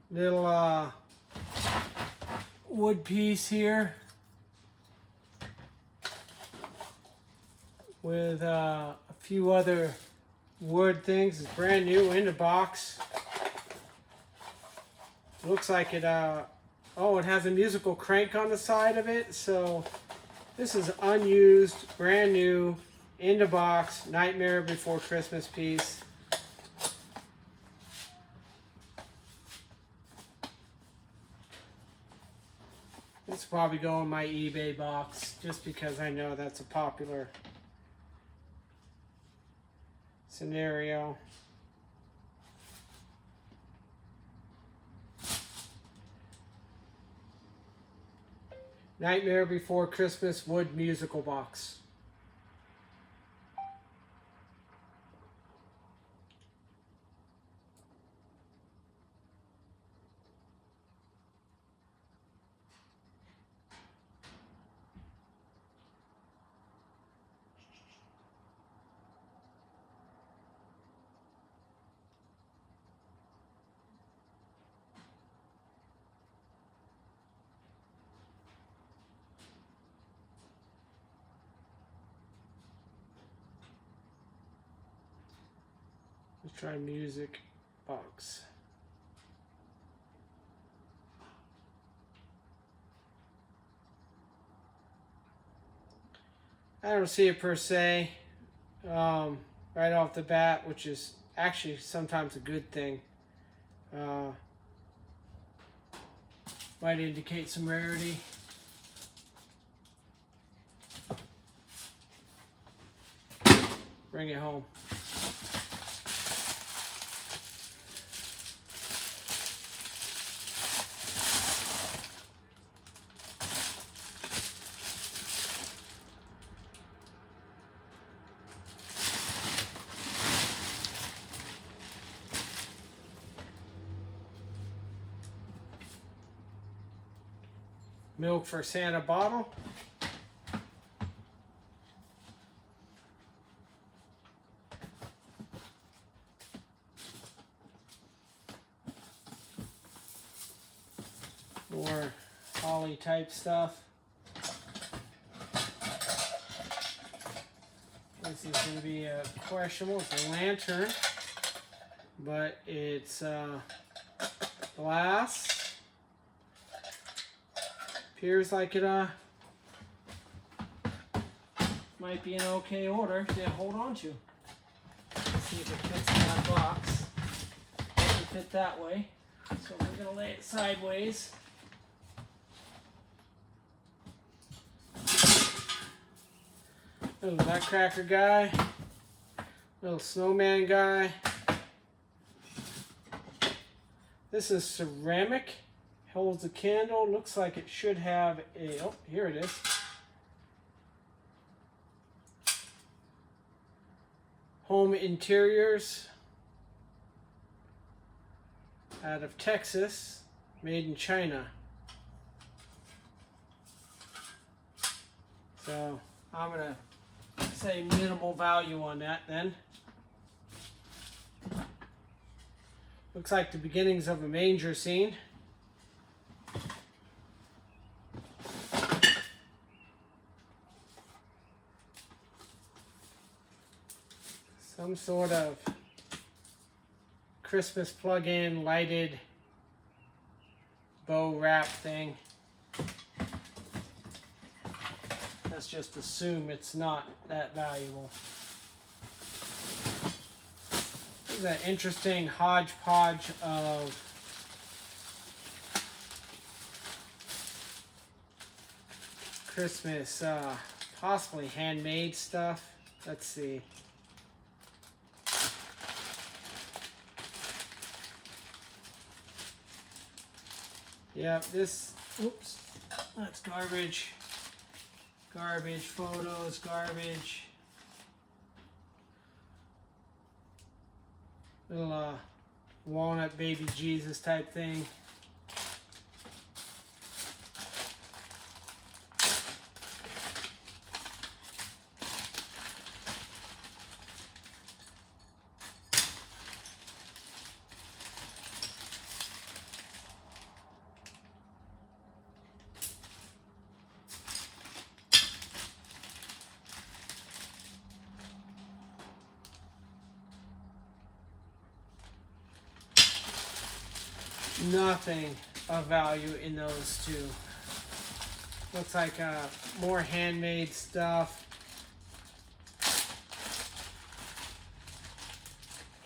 Little wood piece here. With a few other wood things. It's brand new in the box. Looks like it, oh, it has a musical crank on the side of it. So this is unused, brand new, in the box, Nightmare Before Christmas piece. This will probably go in my eBay box, just because I know that's a popular scenario. Nightmare Before Christmas wood musical box. Let's try music box. I don't see it per se right off the bat, which is actually sometimes a good thing. Might indicate some rarity. Bring it home. Milk for Santa bottle. More holly type stuff. This is going to be a questionable. It's a lantern, but it's glass. Appears like it might be an okay order to hold on to. Let's see if it fits in that box. It doesn't fit that way, so we're going to lay it sideways. Little nutcracker guy, little snowman guy. This is ceramic. Holds a candle. Looks like it should have a, oh, here it is. Home Interiors. Out of Texas. Made in China. So, I'm going to say minimal value on that then. Looks like the beginnings of a manger scene. Some sort of Christmas plug-in lighted bow wrap thing. Let's just assume it's not that valuable. This is an interesting hodgepodge of Christmas, possibly handmade stuff. Let's see. Yeah, this, oops, that's garbage. Garbage, photos, garbage. Little walnut baby Jesus type thing. Nothing of value in those two. Looks like more handmade stuff.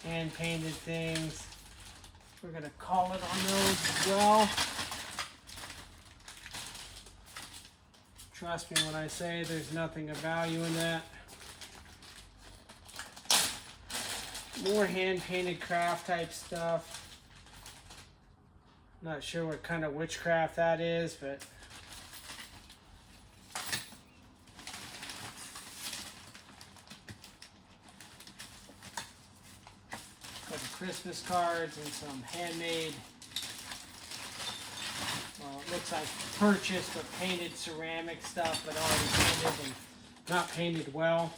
Hand painted things. We're going to call it on those as well. Trust me when I say there's nothing of value in that. More hand painted craft type stuff. Not sure what kind of witchcraft that is, but a couple Christmas cards and some handmade, well, it looks like purchased but painted ceramic stuff, but already painted and not painted well.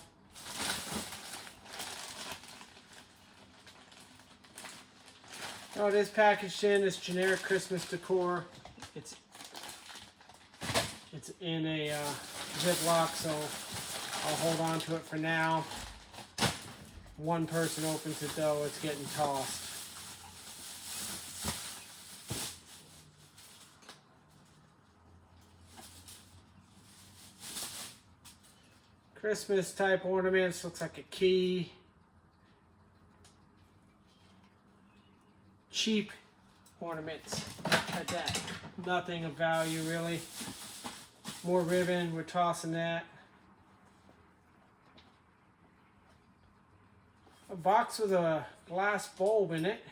Oh, it is packaged in this generic Christmas decor. It's in a Ziploc, so I'll hold on to it for now. one person opens the dough, it's getting tossed. Christmas type ornaments, looks like a key. Cheap ornaments at that. Nothing of value really. More ribbon, we're tossing that. A box with a glass bulb in it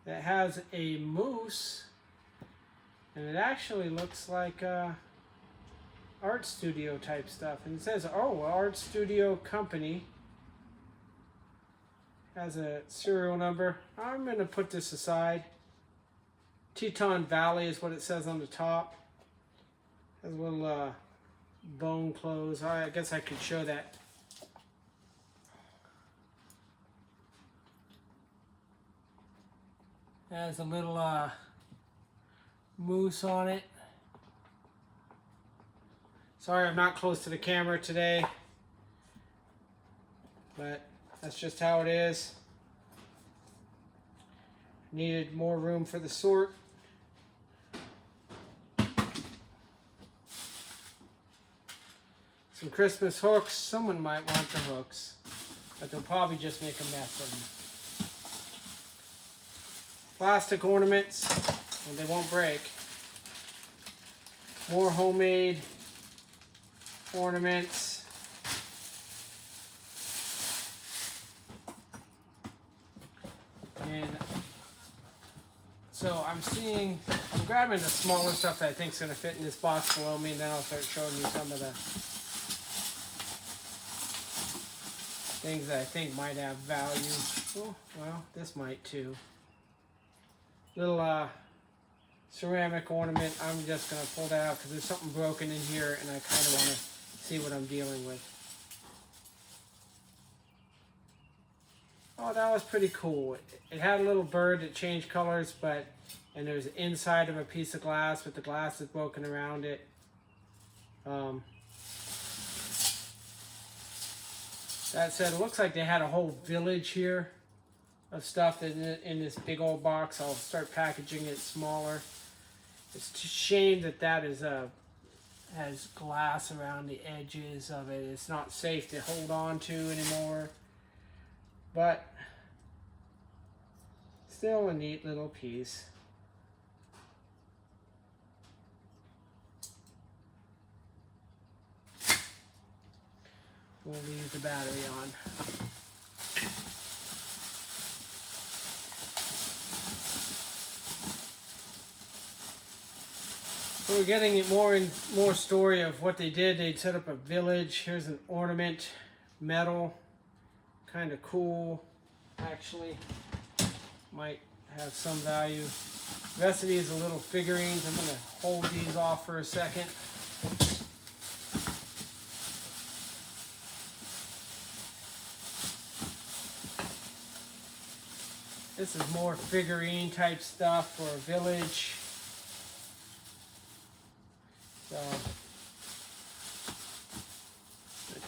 that has a moose, and it actually looks like art studio type stuff, and it says, oh, art studio company, has a serial number. I'm going to put this aside. Teton Valley is what it says on the top. Has a little bone clothes. I guess I could show that. Has a little moose on it. Sorry, I'm not close to the camera today, but that's just how it is. Needed more room for the sort. Some Christmas hooks. Someone might want the hooks, but they'll probably just make a mess of them. Plastic ornaments, and they won't break. More homemade ornaments. And so I'm grabbing the smaller stuff that I think is going to fit in this box below me, and then I'll start showing you some of the things that I think might have value. Oh, well, this might too. Little ceramic ornament. I'm just going to pull that out because there's something broken in here, and I kind of want to see what I'm dealing with. Oh, that was pretty cool. It had a little bird that changed colors, and there's the inside of a piece of glass, but the glass is broken around it. That said, it looks like they had a whole village here of stuff in this big old box. I'll start packaging it smaller. It's a shame that is has glass around the edges of it. It's not safe to hold on to anymore, but still a neat little piece. We'll leave the battery on. So we're getting it more story of what they did. They set up a village. Here's an ornament, metal, kind of cool. Actually, might have some value. The rest of these are little figurines. I'm going to hold these off for a second. This is more figurine type stuff for a village. So,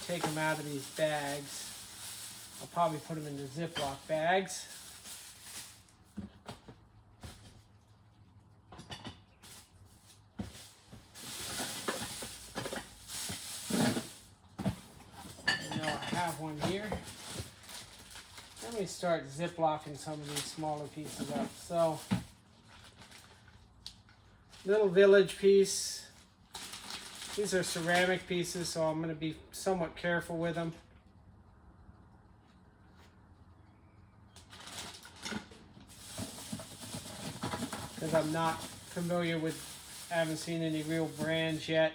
take them out of these bags. I'll probably put them in the Ziploc bags. I know I have one here. Let me start Ziplocking some of these smaller pieces up. So, little village piece. These are ceramic pieces, so I'm going to be somewhat careful with them. Because I'm not familiar with, I haven't seen any real brands yet.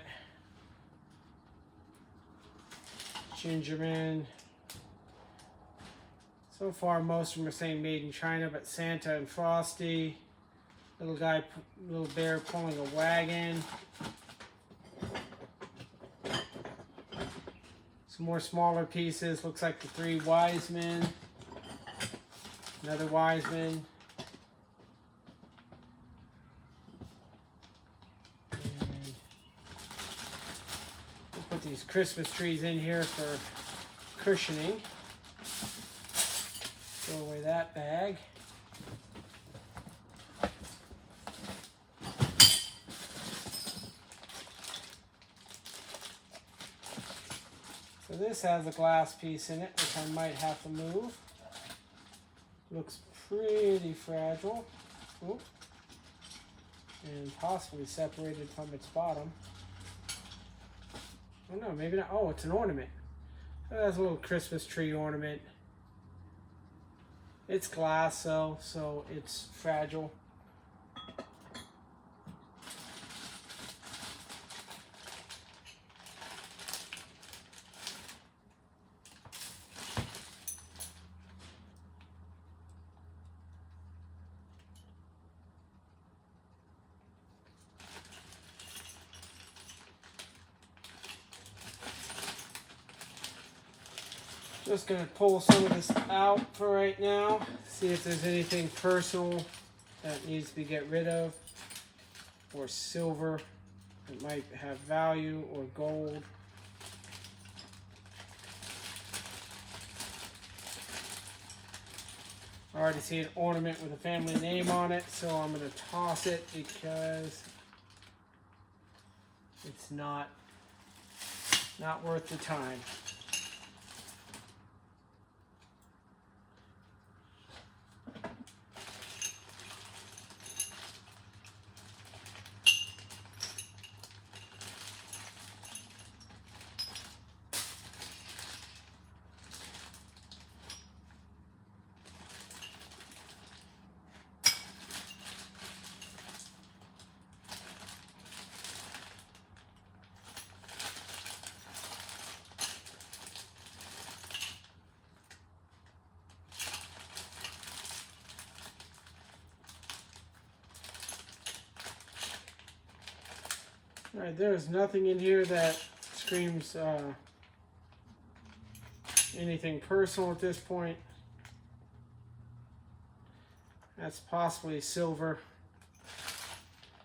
Gingerman. So far, most of them are saying made in China, but Santa and Frosty. Little bear pulling a wagon. Some more smaller pieces. Looks like the three wise men. Another wise man. And we'll put these Christmas trees in here for cushioning. Throw away that bag. So this has a glass piece in it, which I might have to move. Looks pretty fragile. Oop. And possibly separated from its bottom. Oh no, maybe not. Oh, it's an ornament. Oh, that's a little Christmas tree ornament. It's glass though, so it's fragile. Just gonna pull some of this out for right now. See if there's anything personal that needs to be get rid of, or silver that might have value, or gold. I already see an ornament with a family name on it, so I'm gonna toss it because it's not worth the time. Alright, there's nothing in here that screams anything personal at this point. That's possibly silver,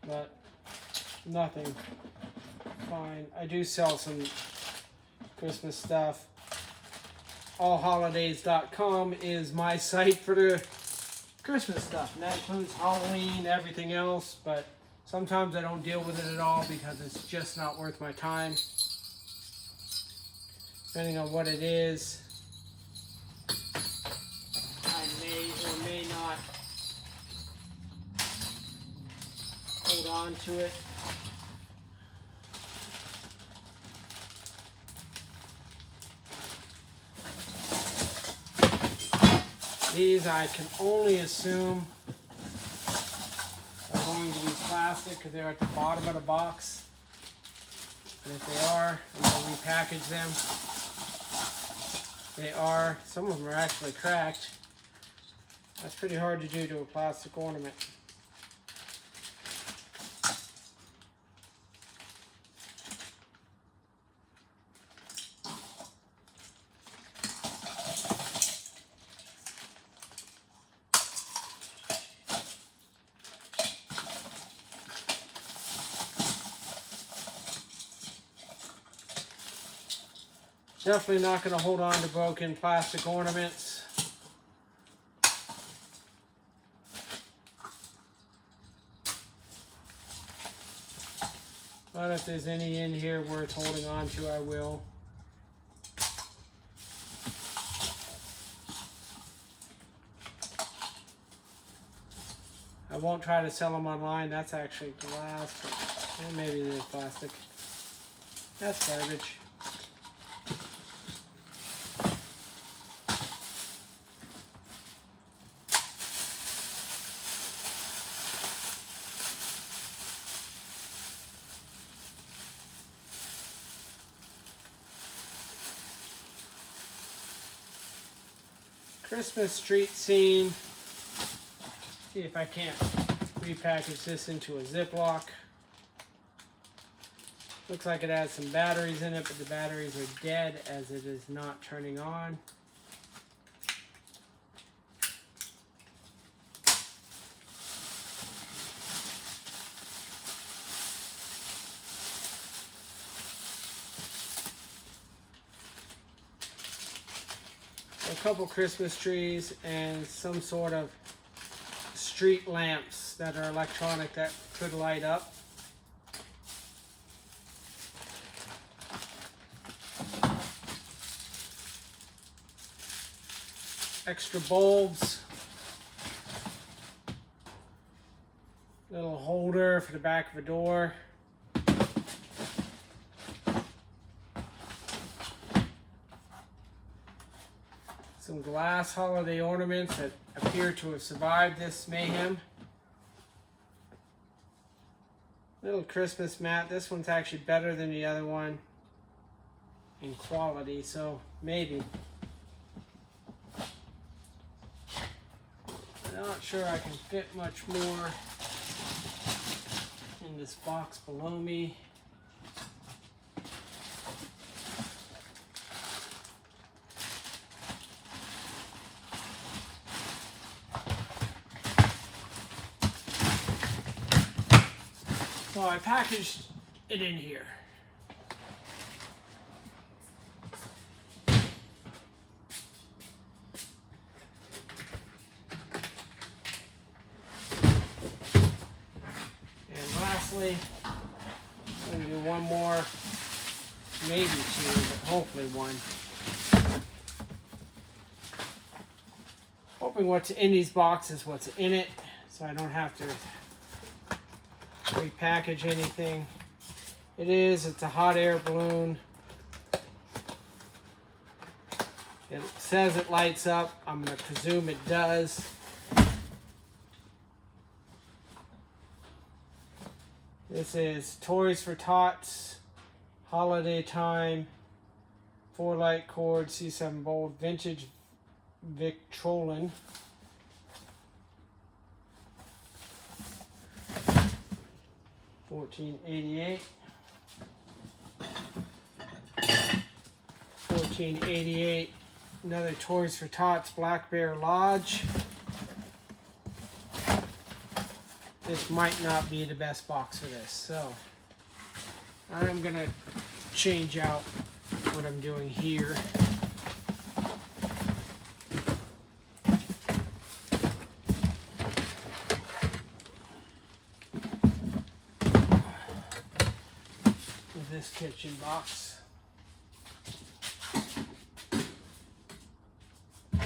but nothing. Fine. I do sell some Christmas stuff. Allholidays.com is my site for the Christmas stuff, and that includes Halloween, everything else, but sometimes I don't deal with it at all because it's just not worth my time. Depending on what it is, I may or may not hold on to it. These I can only assume are going to be plastic because they're at the bottom of the box. And if they are, I'm going to repackage them. They are. Some of them are actually cracked. That's pretty hard to do to a plastic ornament. Definitely not going to hold on to broken plastic ornaments. But if there's any in here worth holding on to, I will. I won't try to sell them online. That's actually glass, but maybe it is plastic. That's garbage. Christmas street scene. See if I can't repackage this into a Ziploc. Looks like it has some batteries in it, but the batteries are dead as it is not turning on. couple Christmas trees and some sort of street lamps that are electronic that could light up. Extra bulbs. Little holder for the back of a door. Some glass holiday ornaments that appear to have survived this mayhem. Little Christmas mat. This one's actually better than the other one in quality, so maybe. I'm not sure I can fit much more in this box below me. So I packaged it in here. And lastly, I'm going to do one more, maybe two, but hopefully one. Hoping what's in these boxes, what's in it, so I don't have to repackage anything. It's a hot air balloon. It says it lights up. I'm going to presume it does. This is Toys for Tots, Holiday Time, 4 light cord, C7 bolt, vintage Victrolan. $14.88. $14.88. Another Toys for Tots Black Bear Lodge. This might not be the best box for this, so I'm gonna change out what I'm doing here. This kitchen box. And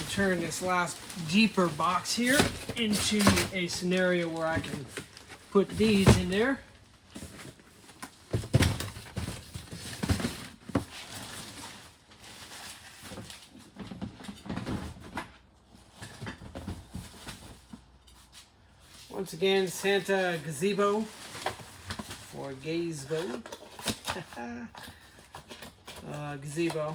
turn this last deeper box here into a scenario where I can put these in there. Once again, Santa gazebo or gazebo. Gazebo.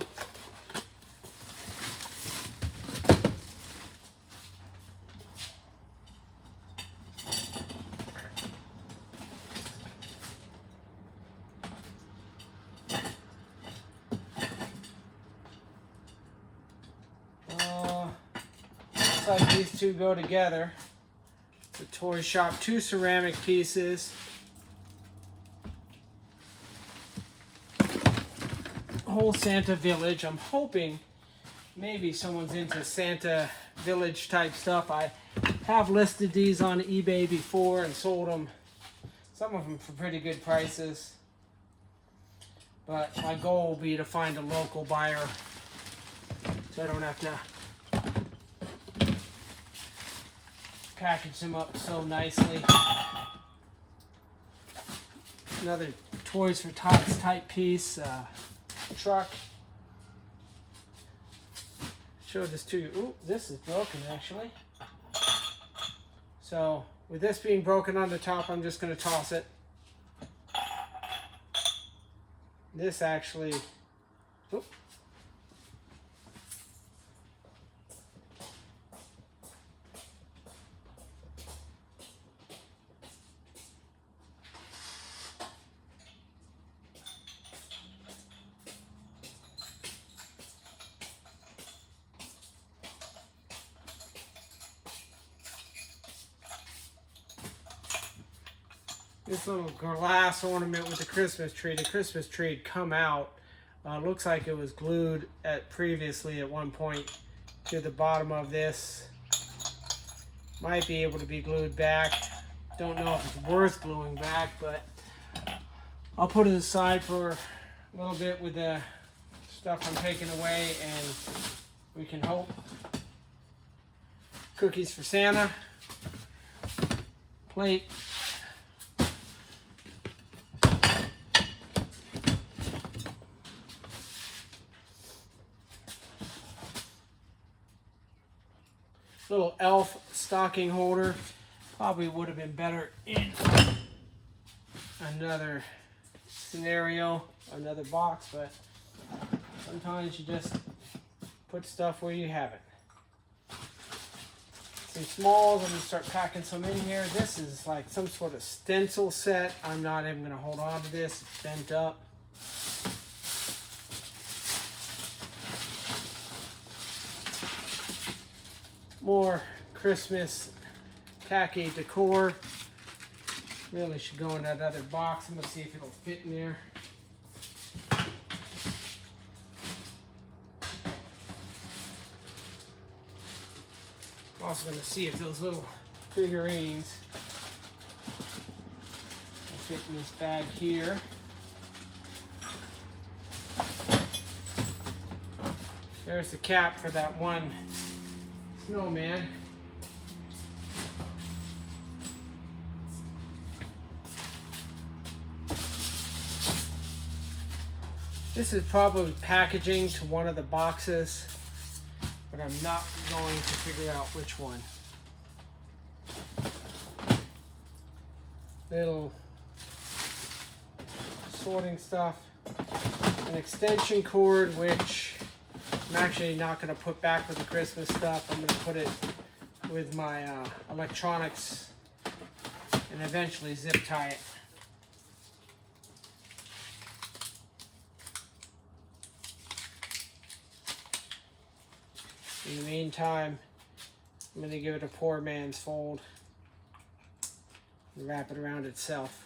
Looks like these two go together. The toy shop, 2 ceramic pieces. Whole Santa Village. I'm hoping maybe someone's into Santa Village type stuff. I have listed these on eBay before and sold them, some of them for pretty good prices. But my goal will be to find a local buyer so I don't have to package them up so nicely. Another Toys for Tots type piece, truck. Show this to you. Ooh, this is broken actually. So with this being broken on the top, I'm just going to toss it. This actually, oops. this little glass ornament with the Christmas tree. The Christmas tree had come out. Looks like it was glued previously at one point to the bottom of this. Might be able to be glued back. Don't know if it's worth gluing back, but I'll put it aside for a little bit with the stuff I'm taking away, and we can hope. Cookies for Santa. Plate. Little elf stocking holder. Probably would have been better in another scenario, another box, but sometimes you just put stuff where you have it. Some smalls, I'm going to start packing some in here. This is like some sort of stencil set. I'm not even going to hold on to this. It's bent up. More Christmas tacky decor. Really should go in that other box. I'm going to see if it'll fit in there. I'm also going to see if those little figurines will fit in this bag here. There's the cap for that one snowman. This is probably packaging to one of the boxes, but I'm not going to figure out which one. Little sorting stuff. An extension cord, which I'm actually not going to put back with the Christmas stuff. I'm going to put it with my electronics and eventually zip tie it. In the meantime, I'm going to give it a poor man's fold and wrap it around itself.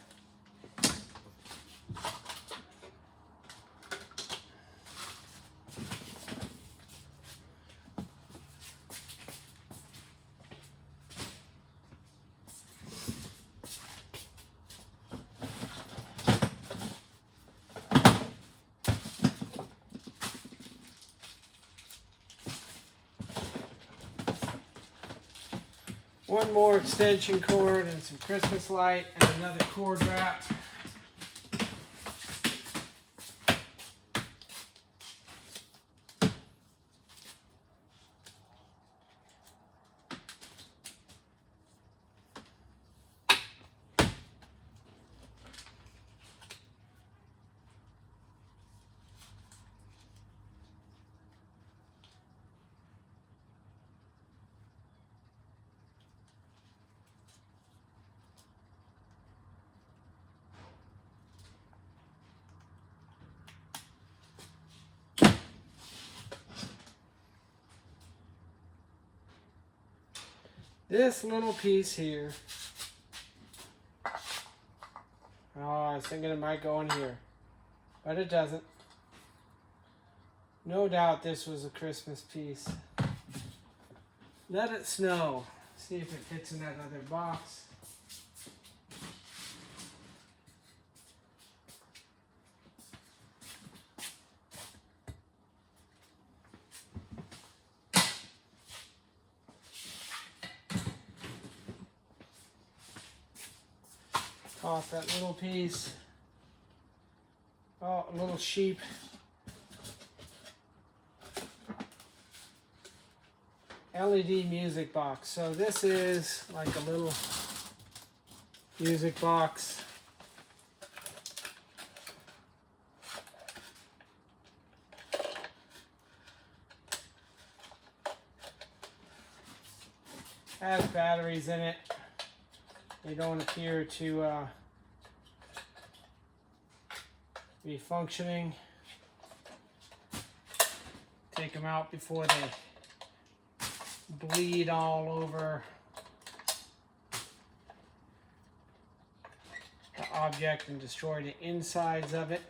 One more extension cord and some Christmas light and another cord wrap. This little piece here. Oh, I was thinking it might go in here, but it doesn't. No doubt this was a Christmas piece. Let it snow. See if it fits in that other box. Off that little piece. Oh, a little sheep. LED music box. So this is like a little music box. Has batteries in it. They don't appear to be functioning. Take them out before they bleed all over the object and destroy the insides of it.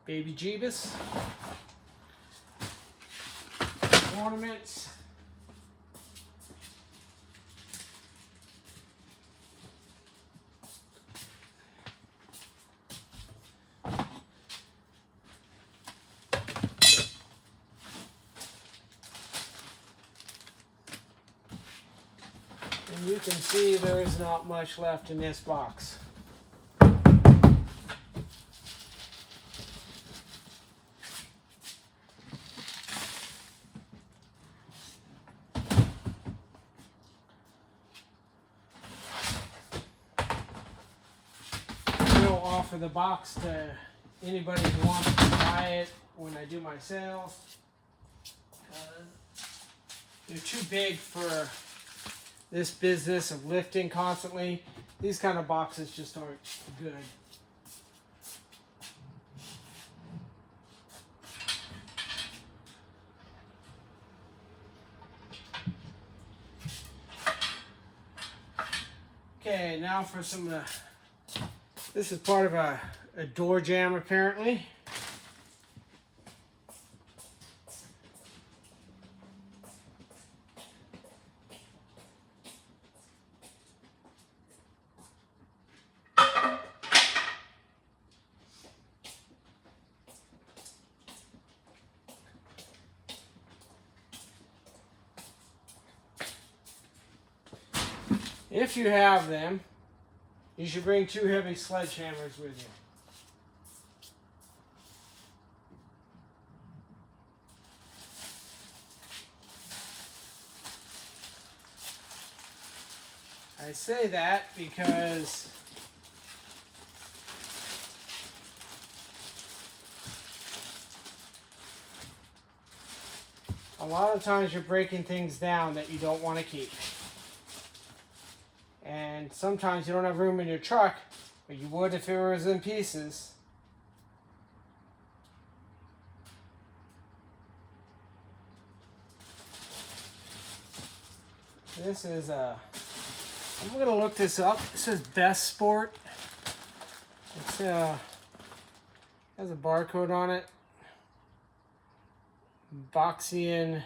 Baby Jeebus, ornaments, and you can see there is not much left in this box. Offer the box to anybody who wants to buy it when I do my sales. They're too big for this business of lifting constantly. These kind of boxes just aren't good. Okay, now for some this is part of a door jamb, apparently. If you have them, you should bring 2 heavy sledgehammers with you. I say that because a lot of times you're breaking things down that you don't want to keep. And sometimes you don't have room in your truck, but you would if it was in pieces. This is I'm going to look this up. This is Best Sport. It's has a barcode on it. Boxian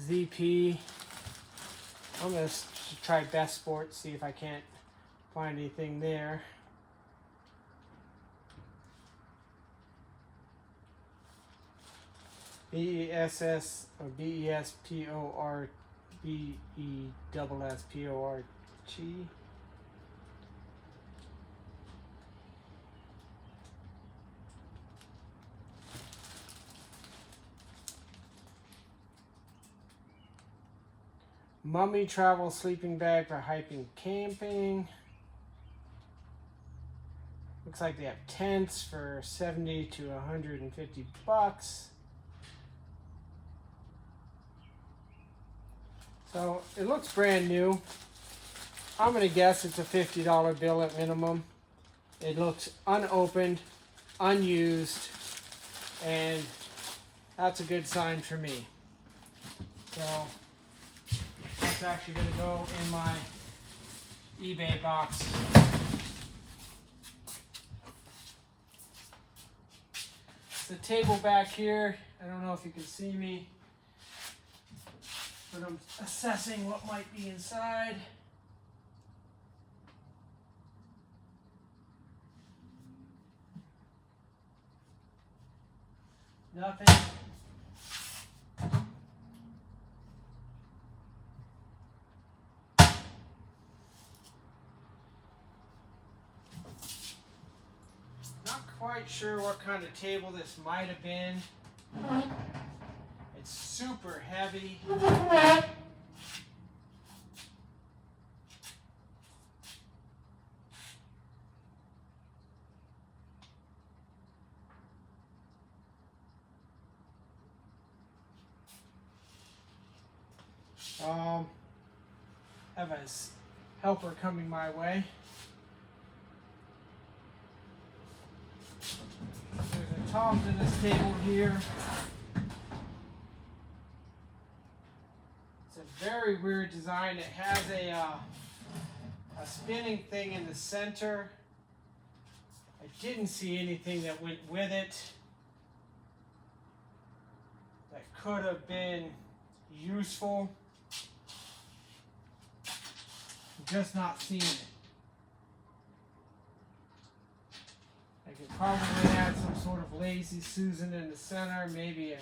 ZP. I'm going to try Best Sport, see if I can't find anything there. BESS or BESPORBESSPORT. Mummy travel sleeping bag for hiking camping. Looks like they have tents for 70 to 150 bucks. So it looks brand new. I'm gonna guess it's a $50 bill at minimum. It looks unopened, unused, and that's a good sign for me. So it's actually going to go in my eBay box. The table back here, I don't know if you can see me, but I'm assessing what might be inside. Nothing. Quite sure what kind of table this might have been. It's super heavy. Have a helper coming my way. There's a top to this table here. It's a very weird design. It has a spinning thing in the center. I didn't see anything that went with it that could have been useful. I'm just not seeing it. I could probably add some sort of lazy Susan in the center, maybe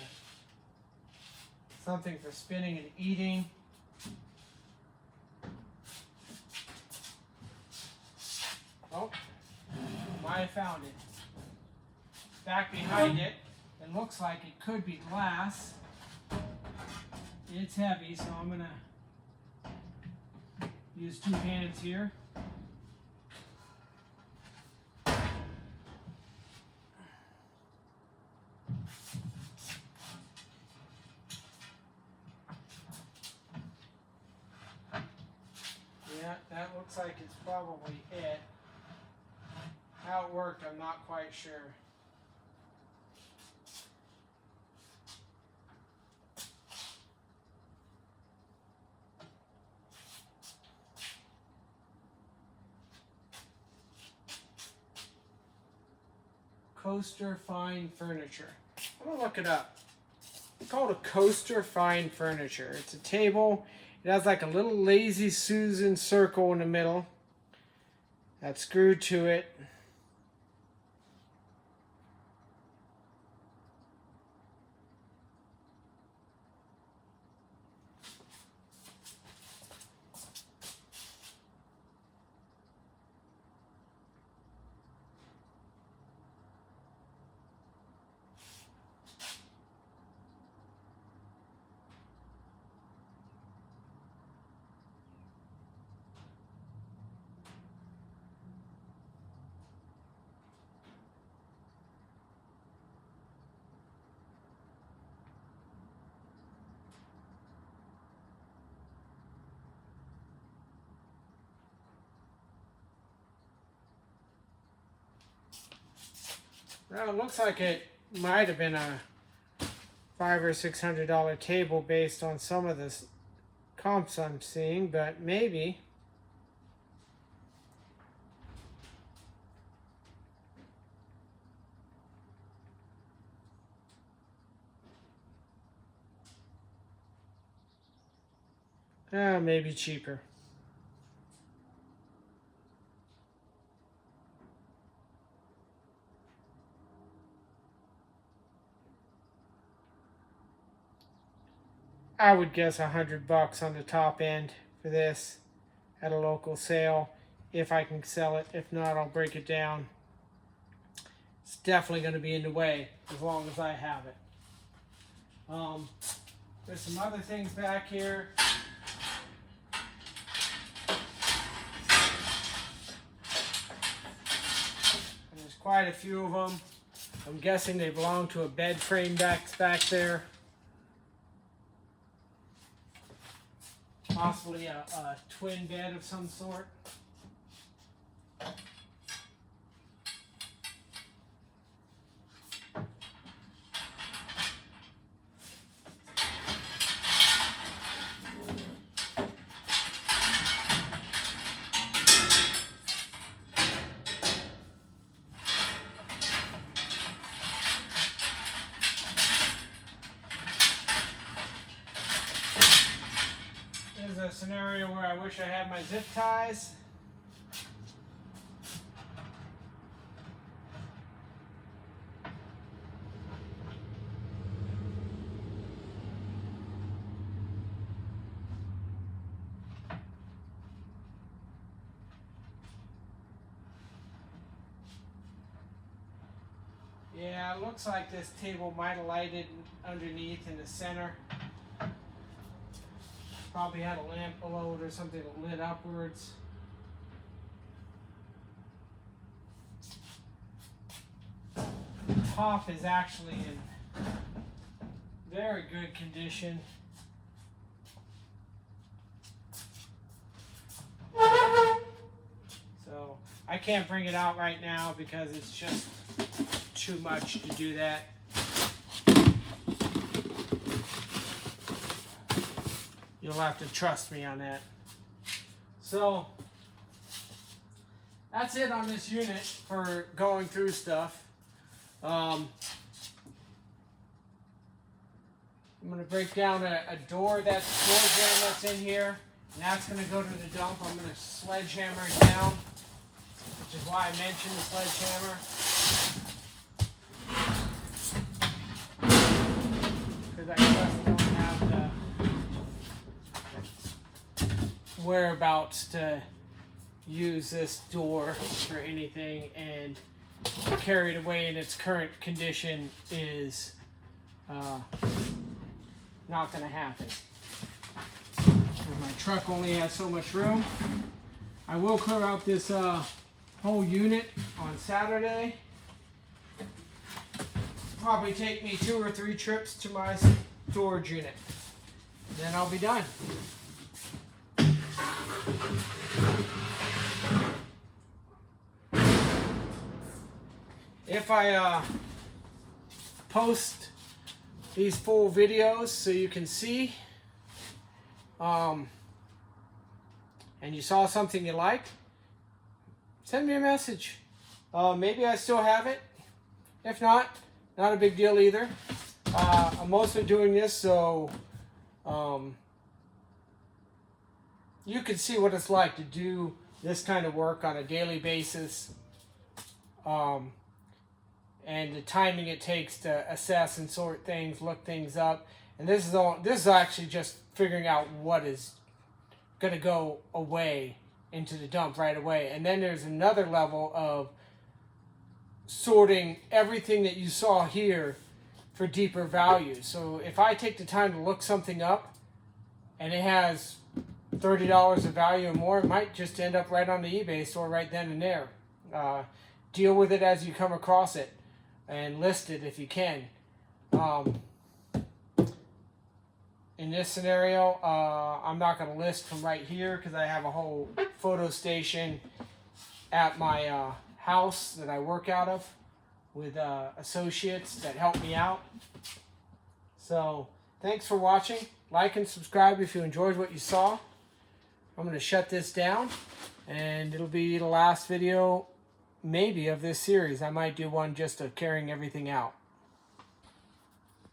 something for spinning and eating. Oh, might have found it. Back behind it, it looks like it could be glass. It's heavy, so I'm gonna use two hands here. Yeah, that looks like it's probably it. How it worked, I'm not quite sure. Coaster Fine Furniture. I'm gonna look it up. It's called a Coaster Fine Furniture. It's a table. It has like a little lazy Susan circle in the middle that's screwed to it. Well, it looks like it might have been a $500 or $600 table based on some of the comps I'm seeing, but maybe. Maybe cheaper. I would guess $100 on the top end for this at a local sale, if I can sell it. If not, I'll break it down. It's definitely going to be in the way as long as I have it. There's some other things back here. And there's quite a few of them. I'm guessing they belong to a bed frame back there. Possibly a twin bed of some sort. A scenario where I wish I had my zip ties. Yeah, it looks like this table might have lighted underneath in the center. Probably had a lamp below it or something that lit upwards. The top is actually in very good condition. I can't bring it out right now because it's just too much to do that. You'll have to trust me on that. So that's it on this unit for going through stuff. I'm going to break down a door jam that's in here, and that's going to go to the dump. I'm going to sledgehammer it down, which is why I mentioned the sledgehammer. Because I just don't have the whereabouts to use this door for anything, and carry it away in its current condition is not going to happen. My truck only has so much room. I will clear out this whole unit on Saturday. Probably take me 2 or 3 trips to my storage unit. Then I'll be done. If I post these full videos so you can see, and you saw something you liked, send me a message. Maybe I still have it. If not, not a big deal either. I'm mostly doing this so you can see what it's like to do this kind of work on a daily basis, and the timing it takes to assess and sort things, look things up. And this is actually just figuring out what is going to go away into the dump right away. And then there's another level of sorting everything that you saw here for deeper value. So if I take the time to look something up and it has $30 of value or more, it might just end up right on the eBay store right then and there. Deal with it as you come across it and list it if you can. In this scenario, I'm not going to list from right here because I have a whole photo station at my house that I work out of with associates that help me out. So thanks for watching. Like and subscribe if you enjoyed what you saw. I'm going to shut this down, and it'll be the last video maybe of this series. I might do one just of carrying everything out.